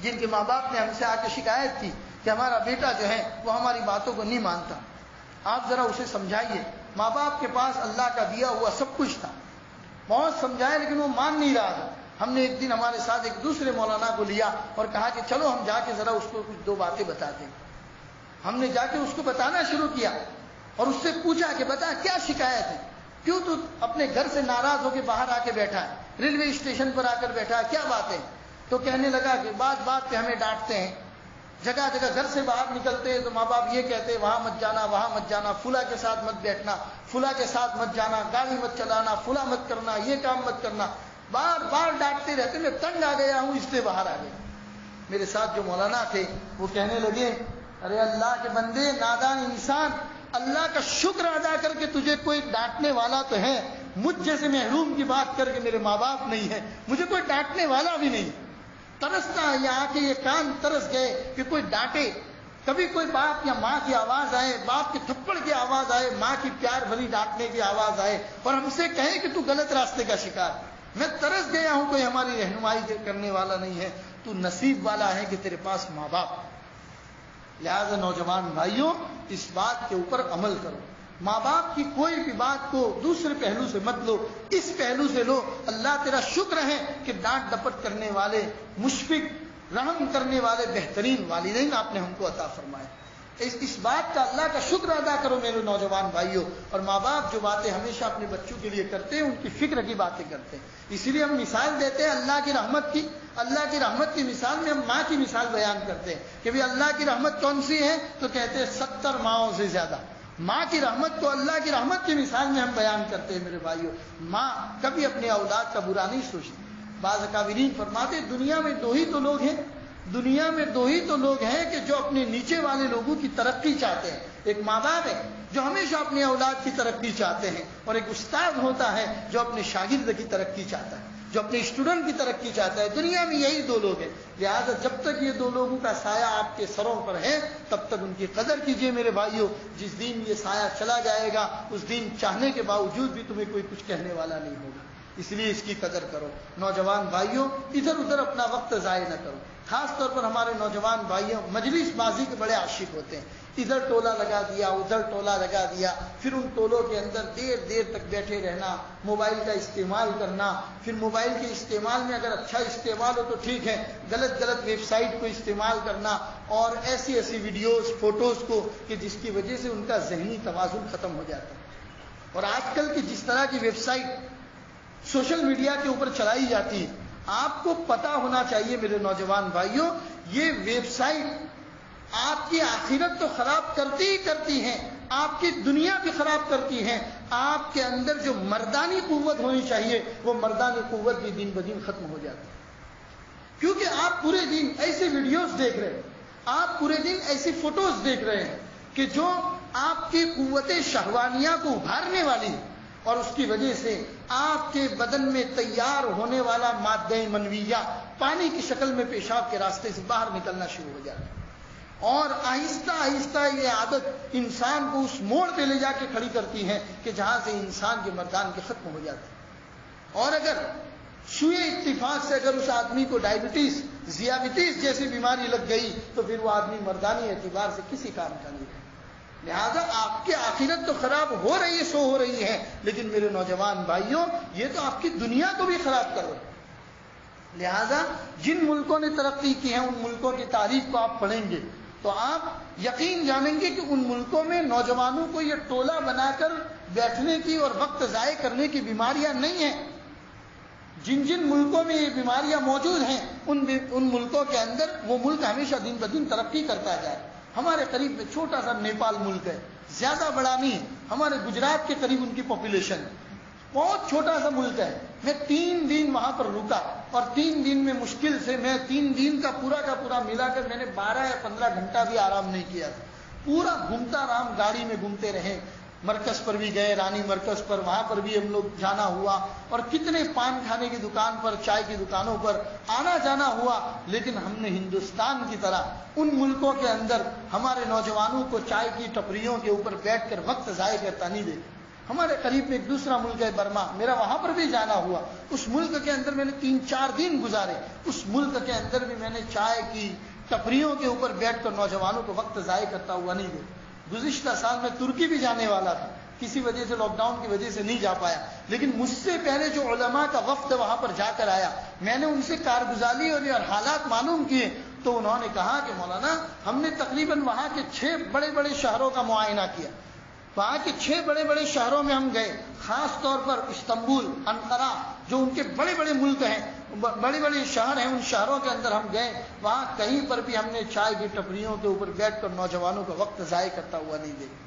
[SPEAKER 1] جن کے ماں باپ نے ہم سے آ کے شکایت کی کہ ہمارا بیٹا جو ہے وہ ہماری باتوں کو نہیں مانتا۔ آپ ذرا اسے سمجھائیے، ماں باپ کے پاس اللہ کا دیا ہوا سب کچھ تھا، بہت سمجھائے لیکن وہ مان نہیں رہا تھا۔ ہم نے ایک دن ہمارے ساتھ ایک دوسرے مولانا کو لیا اور کہا کہ چلو ہم جا کے ذرا اس کو کچھ 2 باتیں بتاتے ہیں۔ ہم نے جا کے اس کو بتانا شروع کیا اور اس سے پوچھا کہ بتا کیا شکایت ہے، کیوں تو اپنے گھر سے ناراض ہو کے باہر آ کے بیٹھا ہے، ریلوے اسٹیشن پر آ کر بیٹھا ہے، کیا بات ہے؟ تو کہنے لگا کہ بات پہ ہمیں ڈانٹتے ہیں، جگہ جگہ گھر سے باہر نکلتے ہیں تو ماں باپ یہ کہتے ہیں وہاں مت جانا، وہاں مت جانا، فلاں کے ساتھ مت بیٹھنا، فلاں کے ساتھ مت جانا، گاڑی مت چلانا، فلاں مت کرنا، یہ کام مت کرنا، بار بار ڈانٹتے رہتے۔ میں تنگ آ گیا ہوں، اس لیے باہر آ گیا۔ میرے ساتھ جو مولانا تھے وہ کہنے لگے، ارے اللہ کے بندے، نادان انسان، اللہ کا شکر ادا کر کے تجھے کوئی ڈانٹنے والا تو ہے، مجھ جیسے محروم کی بات کر کے میرے ماں باپ نہیں ہے، مجھے کوئی ڈانٹنے والا بھی نہیں۔ ترستا ہے یہاں کے یہ کان ترس گئے کہ کوئی ڈانٹے، کبھی کوئی باپ یا ماں کی آواز آئے، باپ کے تھپڑ کی آواز آئے، ماں کی پیار بھری ڈانٹنے کی آواز آئے اور ہم سے کہے کہ تو غلط راستے کا شکار۔ میں ترس گیا ہوں، کوئی ہماری رہنمائی کرنے والا نہیں ہے، تو نصیب والا ہے کہ تیرے پاس ماں باپ۔ لہذا نوجوان بھائیوں، اس بات کے اوپر عمل کرو، ماں باپ کی کوئی بھی بات کو دوسرے پہلو سے مت لو، اس پہلو سے لو۔ اللہ تیرا شکر ہے کہ ڈانٹ ڈپٹ کرنے والے، مشفق، رحم کرنے والے بہترین والدین آپ نے ہم کو عطا فرمائے۔ اس بات کا اللہ کا شکر ادا کرو میرے نوجوان بھائیوں۔ اور ماں باپ جو باتیں ہمیشہ اپنے بچوں کے لیے کرتے ہیں، ان کی فکر کی باتیں کرتے ہیں، اسی لیے ہم مثال دیتے ہیں اللہ کی رحمت کی۔ اللہ کی رحمت کی مثال میں ہم ماں کی مثال بیان کرتے ہیں کہ بھی اللہ کی رحمت کون سی ہے، تو کہتے ہیں 70 ماؤں سے زیادہ۔ ماں کی رحمت کو اللہ کی رحمت کی مثال میں ہم بیان کرتے ہیں میرے بھائیوں۔ ماں کبھی اپنے اولاد کا برا نہیں سوچتی۔ بعض اکابرین فرماتے دنیا میں 2 ہی تو لوگ ہیں، دنیا میں 2 ہی تو لوگ ہیں کہ جو اپنے نیچے والے لوگوں کی ترقی چاہتے ہیں۔ ایک ماں باپ ہے جو ہمیشہ اپنے اولاد کی ترقی چاہتے ہیں، اور ایک استاد ہوتا ہے جو اپنے شاگرد کی ترقی چاہتا ہے، جو اپنے اسٹوڈنٹ کی ترقی چاہتا ہے۔ دنیا میں یہی 2 لوگ ہیں، لہذا جب تک یہ 2 لوگوں کا سایہ آپ کے سروں پر ہے تب تک ان کی قدر کیجئے میرے بھائیوں۔ جس دن یہ سایہ چلا جائے گا، اس دن چاہنے کے باوجود بھی تمہیں کوئی کچھ کہنے والا نہیں ہوگا۔ اس لیے اس کی قدر کرو۔ نوجوان بھائیوں، ادھر ادھر اپنا وقت ضائع نہ کرو۔ خاص طور پر ہمارے نوجوان بھائیوں مجلس بازی کے بڑے عاشق ہوتے ہیں، ادھر ٹولہ لگا دیا، ادھر ٹولہ لگا دیا، پھر ان ٹولوں کے اندر دیر دیر تک بیٹھے رہنا، موبائل کا استعمال کرنا، پھر موبائل کے استعمال میں اگر اچھا استعمال ہو تو ٹھیک ہے، غلط غلط ویب سائٹ کو استعمال کرنا اور ایسی ایسی ویڈیوز فوٹوز کو کہ جس کی وجہ سے ان کا ذہنی توازن ختم ہو جاتا ہے۔ اور آج کل کی جس طرح کی ویب سائٹ سوشل میڈیا کے اوپر چلائی جاتی ہے، آپ کو پتا ہونا چاہیے میرے نوجوان بھائیوں، یہ ویب سائٹ آپ کی آخرت تو خراب کرتی ہی کرتی ہیں، آپ کی دنیا بھی خراب کرتی ہیں، آپ کے اندر جو مردانی قوت ہونی چاہیے وہ مردانی قوت بھی دن بدن ختم ہو جاتی ہے۔ کیونکہ آپ پورے دن ایسی ویڈیوز دیکھ رہے ہیں، آپ پورے دن ایسی فوٹوز دیکھ رہے ہیں کہ جو آپ کی قوت شہوانیہ کو ابھارنے والی ہے، اور اس کی وجہ سے آپ کے بدن میں تیار ہونے والا مادہ منویہ پانی کی شکل میں پیشاب کے راستے سے باہر نکلنا شروع ہو جاتا ہے، اور آہستہ آہستہ یہ عادت انسان کو اس موڑ پہ لے جا کے کھڑی کرتی ہے کہ جہاں سے انسان کے مردان کے ختم ہو جاتے ہیں۔ اور اگر سوئے اتفاق سے اگر اس آدمی کو ڈائبٹیز، ذیابیطس جیسی بیماری لگ گئی تو پھر وہ آدمی مردانی اعتبار سے کسی کام کا نہیں ہے۔ لہذا آپ کی آخرت تو خراب ہو رہی ہے، سو ہو رہی ہے، لیکن میرے نوجوان بھائیوں یہ تو آپ کی دنیا کو بھی خراب کر رہے ہیں۔ لہذا جن ملکوں نے ترقی کی ہے ان ملکوں کی تاریخ کو آپ پڑھیں گے تو آپ یقین جانیں گے کہ ان ملکوں میں نوجوانوں کو یہ ٹولہ بنا کر بیٹھنے کی اور وقت ضائع کرنے کی بیماریاں نہیں ہیں۔ جن جن ملکوں میں یہ بیماریاں موجود ہیں ان ملکوں کے اندر وہ ملک ہمیشہ دن بدن ترقی کرتا جائے۔ ہمارے قریب میں چھوٹا سا نیپال ملک ہے، زیادہ بڑا نہیں، ہمارے گجرات کے قریب ان کی پاپولیشن ہے، بہت چھوٹا سا ملک ہے۔ میں 3 دن وہاں پر رکا اور 3 دن میں مشکل سے میں 3 دن کا پورا ملا کر میں نے 12 یا 15 گھنٹہ بھی آرام نہیں کیا تھا، پورا گھومتا رہا، گاڑی میں گھومتے رہے، مرکز پر بھی گئے، رانی مرکز پر، وہاں پر بھی ہم لوگ جانا ہوا اور کتنے پان کھانے کی دکان پر، چائے کی دکانوں پر آنا جانا ہوا، لیکن ہم نے ہندوستان کی طرح ان ملکوں کے اندر ہمارے نوجوانوں کو چائے کی ٹپریوں کے اوپر بیٹھ کر وقت ضائع کرتا نہیں دیکھا۔ ہمارے قریب میں ایک دوسرا ملک ہے برما، میرا وہاں پر بھی جانا ہوا، اس ملک کے اندر میں نے 3-4 دن گزارے، اس ملک کے اندر بھی میں نے چائے کی ٹپریوں کے اوپر بیٹھ کر نوجوانوں کو وقت ضائع کرتا ہوا نہیں دیکھا۔ گزشتہ سال میں ترکی بھی جانے والا تھا، کسی وجہ سے لاک ڈاؤن کی وجہ سے نہیں جا پایا، لیکن مجھ سے پہلے جو علماء کا وفد وہاں پر جا کر آیا، میں نے ان سے کارگزاری اور حالات معلوم کیے تو انہوں نے کہا کہ مولانا ہم نے تقریباً وہاں کے 6 بڑے بڑے شہروں کا معائنہ کیا، وہاں کے 6 بڑے بڑے شہروں میں ہم گئے، خاص طور پر استنبول، انقرہ جو ان کے بڑے بڑے ملک ہیں، بڑے بڑے شہر ہیں، ان شہروں کے اندر ہم گئے، وہاں کہیں پر بھی ہم نے چائے کی ٹپریوں کے اوپر بیٹھ کر نوجوانوں کا وقت ضائع کرتا ہوا نہیں دیکھا۔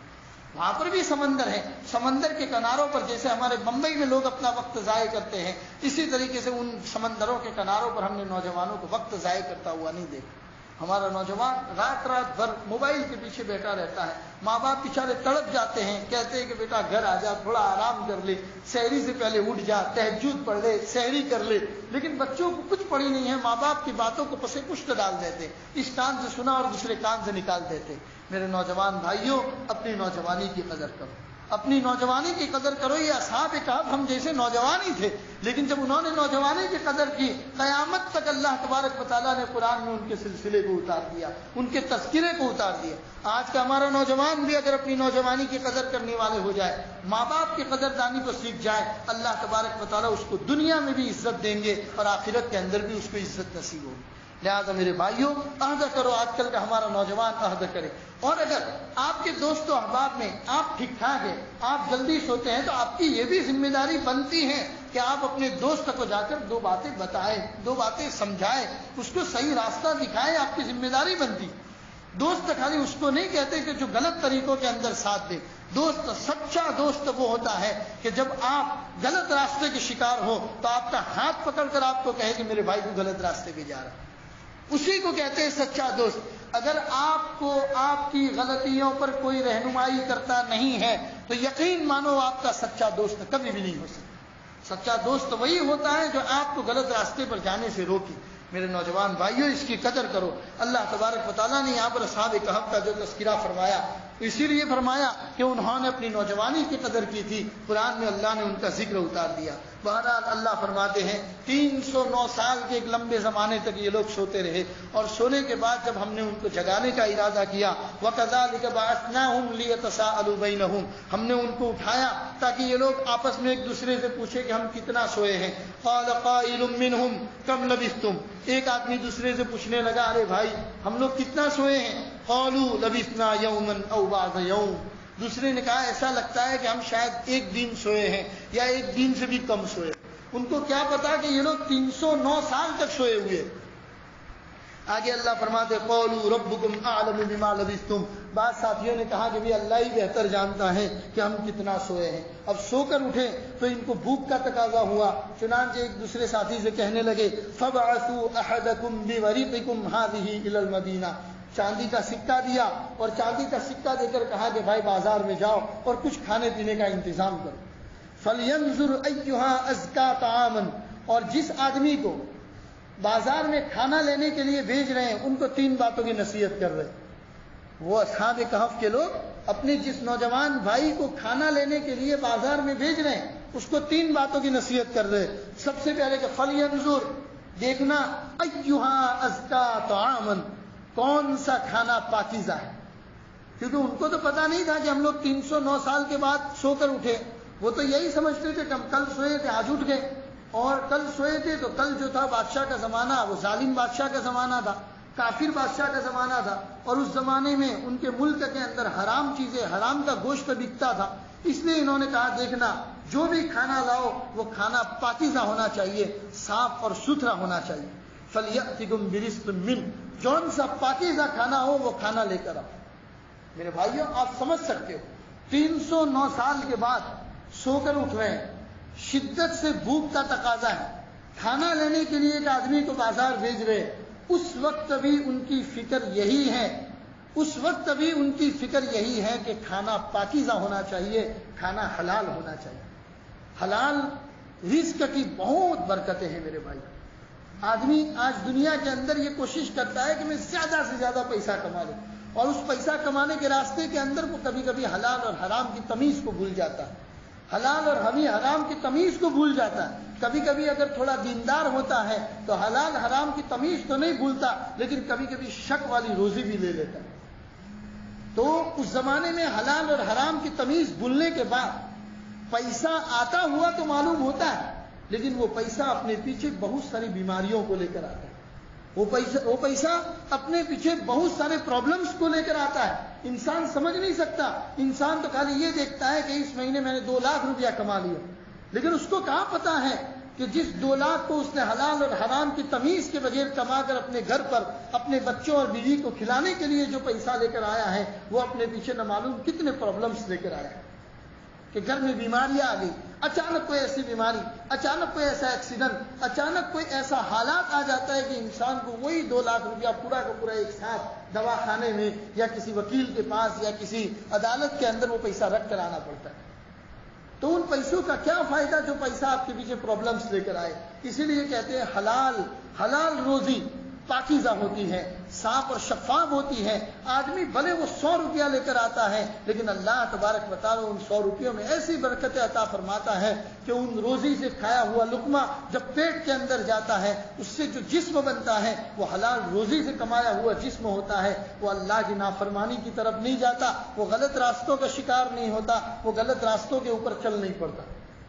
[SPEAKER 1] وہاں پر بھی سمندر ہے، سمندر کے کناروں پر جیسے ہمارے بمبئی میں لوگ اپنا وقت ضائع کرتے ہیں، اسی طریقے سے ان سمندروں کے کناروں پر ہم نے نوجوانوں کو وقت ضائع کرتا ہوا نہیں دیکھا۔ ہمارا نوجوان رات بھر موبائل کے پیچھے بیٹھا رہتا ہے، ماں باپ بیچارے تڑپ جاتے ہیں، کہتے ہیں کہ بیٹا گھر آ جا، تھوڑا آرام کر لے، سحری سے پہلے اٹھ جا، تہجد پڑھ لے، سحری کر لے، لیکن بچوں کو کچھ پڑھی نہیں ہے، ماں باپ کی باتوں کو پسے پشت ڈال دیتے، اس کان سے سنا اور دوسرے کان سے نکال دیتے۔ میرے نوجوان بھائیوں اپنی نوجوانی کی قدر کرو، اپنی نوجوانی کی قدر کرو۔ یہ اصحاب کہف ہم جیسے نوجوان ہی تھے، لیکن جب انہوں نے نوجوانی کی قدر کی، قیامت تک اللہ تبارک و تعالیٰ نے قرآن میں ان کے سلسلے کو اتار دیا، ان کے تذکرے کو اتار دیا۔ آج کا ہمارا نوجوان بھی اگر اپنی نوجوانی کی قدر کرنے والے ہو جائے، ماں باپ کی قدردانی کو سیکھ جائے، اللہ تبارک و تعالیٰ اس کو دنیا میں بھی عزت دیں گے اور آخرت کے اندر بھی اس کو عزت نصیب ہوگی۔ لہٰذا میرے بھائیوں عہد کرو، آج کل کا ہمارا نوجوان عہد کرے۔ اور اگر آپ کے دوست و احباب میں آپ ٹھیک ٹھاک ہیں، آپ جلدی سوتے ہیں، تو آپ کی یہ بھی ذمہ داری بنتی ہے کہ آپ اپنے دوست کو جا کر 2 باتیں بتائیں، 2 باتیں سمجھائیں، اس کو صحیح راستہ دکھائیں، آپ کی ذمہ داری بنتی۔ دوست خالی اس کو نہیں کہتے کہ جو غلط طریقوں کے اندر ساتھ دے، دوست، سچا دوست وہ ہوتا ہے کہ جب آپ غلط راستے کے شکار ہو تو آپ کا ہاتھ پکڑ کر آپ کو کہے کہ میرے بھائی کو غلط راستے پہ جا رہا ہے، اسی کو کہتے ہیں سچا دوست۔ اگر آپ کو آپ کی غلطیوں پر کوئی رہنمائی کرتا نہیں ہے تو یقین مانو آپ کا سچا دوست کبھی بھی نہیں ہو سکتا۔ سچا دوست وہی ہوتا ہے جو آپ کو غلط راستے پر جانے سے روکے۔ میرے نوجوان بھائیوں اس کی قدر کرو۔ اللہ تبارک و تعالیٰ نے یہاں پر اصحاب کہف کا جو تذکرہ فرمایا اسی لیے فرمایا کہ انہوں نے اپنی نوجوانی کی قدر کی تھی، قرآن میں اللہ نے ان کا ذکر اتار دیا۔ بہرحال اللہ فرماتے ہیں 309 سال کے ایک لمبے زمانے تک یہ لوگ سوتے رہے، اور سونے کے بعد جب ہم نے ان کو جگانے کا ارادہ کیا، وَكَذَلِكَ بَعَثْنَاهُمْ لِيَتَسَاءَلُوا بَيْنَهُمْ، ہم نے ان کو اٹھایا تاکہ یہ لوگ آپس میں ایک دوسرے سے پوچھے کہ ہم کتنا سوئے ہیں۔ قَالَ قَائِلٌ مِّنْهُمْ كَمْ لَبِثْتُمْ، ایک آدمی دوسرے سے پوچھنے لگا ارے بھائی ہم لوگ کتنا سوئے ہیں؟ قَالُوا لَبِثْنَا يَوْمًا أَوْ بَعْضَ يَوْمٍ، دوسرے نے کہا ایسا لگتا ہے کہ ہم شاید ایک دن سوئے ہیں یا ایک دن سے بھی کم سوئے۔ ان کو کیا پتا کہ یہ لوگ 309 سال تک سوئے ہوئے۔ آگے اللہ فرماتے قولوا ربکم اعلم بما لبثتم، بعض ساتھیوں نے کہا کہ بھی اللہ ہی بہتر جانتا ہے کہ ہم کتنا سوئے ہیں۔ اب سو کر اٹھے تو ان کو بھوک کا تقاضا ہوا، چنانچہ ایک دوسرے ساتھی سے کہنے لگے فبعثوا احدکم بورقکم هذه الى المدینہ، چاندی کا سکہ دیا اور چاندی کا سکہ دے کر کہا کہ بھائی بازار میں جاؤ اور کچھ کھانے پینے کا انتظام کرو۔ فَلْيَنْظُرْ أَيُّهَا أَزْكَىٰ طَعَامًا، اور جس آدمی کو بازار میں کھانا لینے کے لیے بھیج رہے ہیں ان کو 3 باتوں کی نصیحت کر رہے ہیں۔ وہ اصحاب کہف کے لوگ اپنے جس نوجوان بھائی کو کھانا لینے کے لیے بازار میں بھیج رہے ہیں اس کو 3 باتوں کی نصیحت کر رہے ہیں۔ سب سے پہلے کہ فَلْيَنْظُرْ، دیکھنا، أَيُّهَا أَزْكَىٰ طَعَامًا، کون سا کھانا پاکیزہ ہے، کیونکہ ان کو تو پتا نہیں تھا کہ ہم لوگ 309 سال کے بعد سو کر اٹھے۔ وہ تو یہی سمجھتے تھے کہ ہم کل سوئے تھے آج اٹھ گئے، اور کل سوئے تھے تو کل جو تھا بادشاہ کا زمانہ وہ ظالم بادشاہ کا زمانہ تھا، کافر بادشاہ کا زمانہ تھا، اور اس زمانے میں ان کے ملک کے اندر حرام چیزیں، حرام کا گوشت بکتا تھا۔ اس لیے انہوں نے کہا دیکھنا جو بھی کھانا لاؤ وہ کھانا پاکیزہ ہونا چاہیے، صاف اور ستھرا ہونا چاہیے۔ فَلْيَأْتِكُمْ بِرِزْقٍ مِّنْهُ، جون سا پاکیزہ کھانا ہو وہ کھانا لے کر آؤ۔ میرے بھائیوں آپ سمجھ سکتے ہو 309 سال کے بعد سو کر اٹھ رہے ہیں، شدت سے بھوک کا تقاضا ہے، کھانا لینے کے لیے ایک آدمی کو بازار بھیج رہے ہیں۔ اس وقت بھی ان کی فکر یہی ہے، اس وقت بھی ان کی فکر یہی ہے کہ کھانا پاکیزہ ہونا چاہیے، کھانا حلال ہونا چاہیے۔ حلال رزق کی بہت برکتیں ہیں میرے بھائی۔ آدمی آج دنیا کے اندر یہ کوشش کرتا ہے کہ میں زیادہ سے زیادہ پیسہ کما لوں، اور اس پیسہ کمانے کے راستے کے اندر وہ کبھی کبھی حلال اور حرام کی تمیز کو بھول جاتا ہے، حلال اور حرام کی تمیز کو بھول جاتا ہے۔ کبھی کبھی اگر تھوڑا دیندار ہوتا ہے تو حلال حرام کی تمیز تو نہیں بھولتا، لیکن کبھی کبھی شک والی روزی بھی لے لیتا ہے۔ تو اس زمانے میں حلال اور حرام کی تمیز بھولنے کے بعد پیسہ آتا ہوا تو معلوم ہوتا ہے، لیکن وہ پیسہ اپنے پیچھے بہت ساری بیماریوں کو لے کر آتا ہے، وہ پیسہ اپنے پیچھے بہت سارے پرابلمز کو لے کر آتا ہے۔ انسان سمجھ نہیں سکتا، انسان تو خالی یہ دیکھتا ہے کہ اس مہینے میں نے 2 لاکھ روپیہ کما لیا، لیکن اس کو کہاں پتا ہے کہ جس 2 لاکھ کو اس نے حلال اور حرام کی تمیز کے بغیر کما کر اپنے گھر پر اپنے بچوں اور بیوی کو کھلانے کے لیے جو پیسہ لے کر آیا ہے وہ اپنے پیچھے نہ معلوم کتنے پرابلمز لے کر آیا ہے۔ کہ گھر میں بیماریاں آ گئی، اچانک کوئی ایسی بیماری، اچانک کوئی ایسا ایکسیڈنٹ، اچانک کوئی ایسا حالات آ جاتا ہے کہ انسان کو وہی 2 لاکھ روپیہ پورا کا پورا ایک ساتھ دوا خانے میں یا کسی وکیل کے پاس یا کسی عدالت کے اندر وہ پیسہ رکھ کر آنا پڑتا ہے۔ تو ان پیسوں کا کیا فائدہ جو پیسہ آپ کے پیچھے پرابلمز لے کر آئے؟ اسی لیے کہتے ہیں حلال روزی پاکیزہ ہوتی ہے، صاف اور شفاف ہوتی ہے۔ آدمی بھلے وہ 100 روپیہ لے کر آتا ہے، لیکن اللہ تبارک و تعالیٰ ان 100 روپیوں میں ایسی برکتیں عطا فرماتا ہے کہ ان روزی سے کھایا ہوا لقمہ جب پیٹ کے اندر جاتا ہے اس سے جو جسم بنتا ہے وہ حلال روزی سے کمایا ہوا جسم ہوتا ہے، وہ اللہ کی نافرمانی کی طرف نہیں جاتا، وہ غلط راستوں کا شکار نہیں ہوتا، وہ غلط راستوں کے اوپر چل نہیں پڑتا،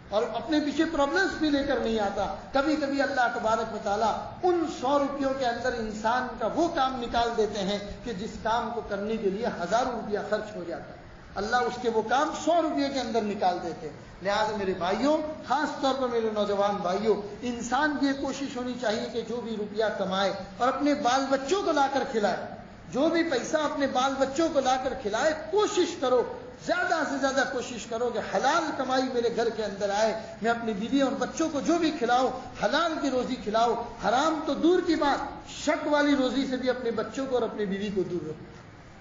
[SPEAKER 1] اور اپنے پیچھے پرابلمز بھی لے کر نہیں آتا۔ کبھی کبھی اللہ تبارک و تعالیٰ ان 100 روپیوں کے اندر انسان کا وہ کام نکال دیتے ہیں کہ جس کام کو کرنے کے لیے ہزاروں روپیہ خرچ ہو جاتا ہے، اللہ اس کے وہ کام 100 روپیے کے اندر نکال دیتے ہیں۔ لہٰذا میرے بھائیوں، خاص طور پر میرے نوجوان بھائیوں، انسان کی یہ کوشش ہونی چاہیے کہ جو بھی روپیہ کمائے اور اپنے بال بچوں کو لا کر کھلائے، جو بھی پیسہ اپنے بال بچوں کو لا کر کھلائے، کوشش کرو، زیادہ سے زیادہ کوشش کرو کہ حلال کمائی میرے گھر کے اندر آئے، میں اپنی بیوی اور بچوں کو جو بھی کھلاؤ حلال کی روزی کھلاؤ، حرام تو دور کی بات، شک والی روزی سے بھی اپنے بچوں کو اور اپنی بیوی کو دور رکھو،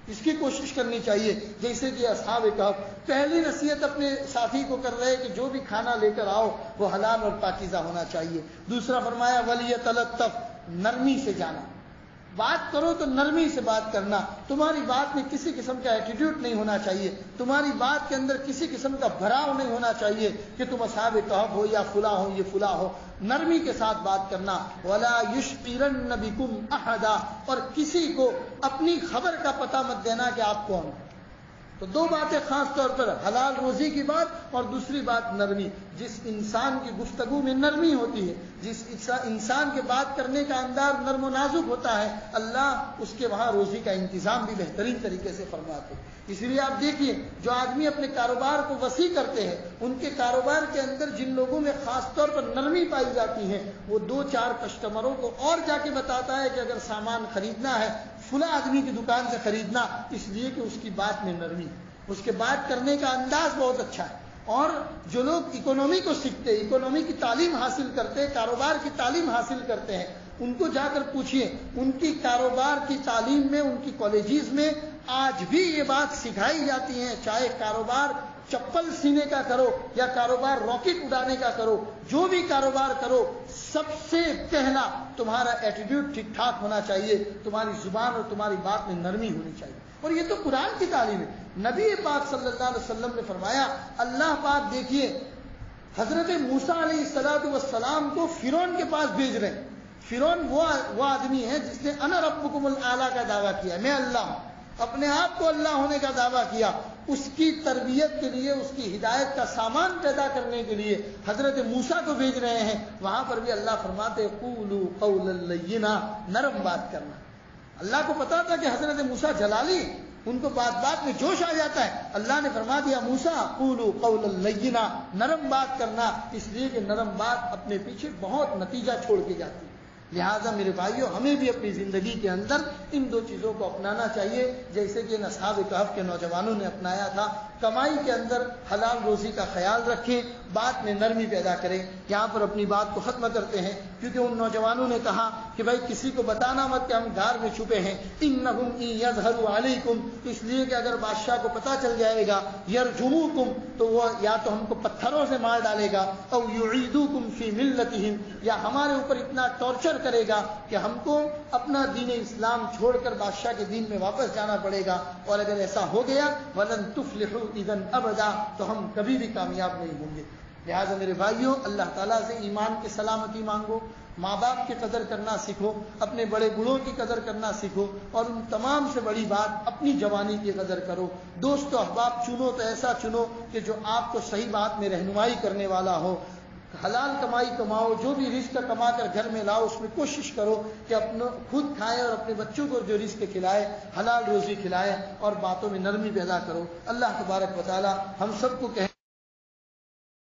[SPEAKER 1] اس کی کوشش کرنی چاہیے۔ جیسے کہ اصحاب کہف پہلی نصیحت اپنے ساتھی کو کر رہے کہ جو بھی کھانا لے کر آؤ وہ حلال اور پاکیزہ ہونا چاہیے۔ دوسرا فرمایا ولیتلطف، نرمی سے جانا، بات کرو تو نرمی سے بات کرنا. تمہاری بات میں کسی قسم کا ایٹیٹیوڈ نہیں ہونا چاہیے. تمہاری بات کے اندر کسی قسم کا بھراؤ نہیں ہونا چاہیے کہ تم اصحاب کہف ہو یا فلاں ہو یہ فلاں ہو. نرمی کے ساتھ بات کرنا. ولا یشعرن بکم احدا، اور کسی کو اپنی خبر کا پتہ مت دینا کہ آپ کون ہیں. تو دو باتیں خاص طور پر، حلال روزی کی بات اور دوسری بات نرمی. جس انسان کی گفتگو میں نرمی ہوتی ہے، جس انسان کے بات کرنے کا انداز نرم و نازک ہوتا ہے، اللہ اس کے وہاں روزی کا انتظام بھی بہترین طریقے سے فرماتے ہیں. اس لیے آپ دیکھیے، جو آدمی اپنے کاروبار کو وسیع کرتے ہیں، ان کے کاروبار کے اندر جن لوگوں میں خاص طور پر نرمی پائی جاتی ہے، وہ 2-4 کسٹمروں کو اور جا کے بتاتا ہے کہ اگر سامان خریدنا ہے فلاں آدمی کی دکان سے خریدنا، اس لیے کہ اس کی بات میں نرمی، اس کے بات کرنے کا انداز بہت اچھا ہے. اور جو لوگ اکنومی کو سیکھتے، اکنومی کی تعلیم حاصل کرتے، کاروبار کی تعلیم حاصل کرتے ہیں، ان کو جا کر پوچھئے، ان کی کاروبار کی تعلیم میں، ان کی کالجز میں آج بھی یہ بات سکھائی جاتی ہے. چاہے کاروبار چپل سینے کا کرو یا کاروبار راکٹ اڑانے کا کرو، جو بھی کاروبار کرو، سب سے پہلا تمہارا ایٹیٹیوڈ ٹھیک ٹھاک ہونا چاہیے. تمہاری زبان اور تمہاری بات میں نرمی ہونی چاہیے. اور یہ تو قرآن کی تعلیم ہے. نبی پاک صلی اللہ علیہ وسلم نے فرمایا، اللہ پاک دیکھیے حضرت موسیٰ علیہ السلام کو فرعون کے پاس بھیج رہے ہیں. فرعون وہ آدمی ہے جس نے انا ربکم الاعلی کا دعویٰ کیا، میں اللہ ہوں، اپنے آپ کو اللہ ہونے کا دعویٰ کیا. اس کی تربیت کے لیے، اس کی ہدایت کا سامان پیدا کرنے کے لیے حضرت موسیٰ کو بھیج رہے ہیں. وہاں پر بھی اللہ فرماتے قولوا قولا لینا، نرم بات کرنا. اللہ کو پتا تھا کہ حضرت موسیٰ جلالی، ان کو بات میں جوش آ جاتا ہے. اللہ نے فرما دیا موسیٰ قولوا قولا لینا، نرم بات کرنا، اس لیے کہ نرم بات اپنے پیچھے بہت نتیجہ چھوڑ کے جاتی ہے. لہٰذا میرے بھائیوں، ہمیں بھی اپنی زندگی کے اندر ان 2 چیزوں کو اپنانا چاہیے، جیسے کہ اصحاب کہف کے نوجوانوں نے اپنایا تھا. کمائی کے اندر حلال روزی کا خیال رکھیں، بات میں نرمی پیدا کریں. یہاں پر اپنی بات کو ختم کرتے ہیں، کیونکہ ان نوجوانوں نے کہا کہ بھائی کسی کو بتانا مت کہ ہم غار میں چھپے ہیں. انہم ان یظہروا علیکم، اس لیے کہ اگر بادشاہ کو پتہ چل جائے گا، یرجموکم، تو وہ یا تو ہم کو پتھروں سے مار ڈالے گا، او یعیدوکم فی ملتہم، یا ہمارے اوپر اتنا ٹارچر کرے گا کہ ہم کو اپنا دین اسلام چھوڑ کر بادشاہ کے دین میں واپس جانا پڑے گا. اور اگر ایسا ہو گیا ولن تفلحوا اذا ابدا، تو ہم کبھی بھی کامیاب نہیں ہوں گے. لہٰذا میرے بھائیوں، اللہ تعالیٰ سے ایمان کی سلامتی مانگو، ماں باپ کی قدر کرنا سیکھو، اپنے بڑے بوڑھوں کی قدر کرنا سیکھو، اور ان تمام سے بڑی بات اپنی جوانی کی قدر کرو. دوست و احباب چنو تو ایسا چنو کہ جو آپ کو صحیح بات میں رہنمائی کرنے والا ہو. حلال کمائی کماؤ، جو بھی رزق کما کر گھر میں لاؤ، اس میں کوشش کرو کہ اپنا خود کھائے اور اپنے بچوں کو جو رزق کھلائے، حلال روزی کھلائے، اور باتوں میں نرمی پیدا کرو. اللہ تبارک و تعالی ہم سب کو کہے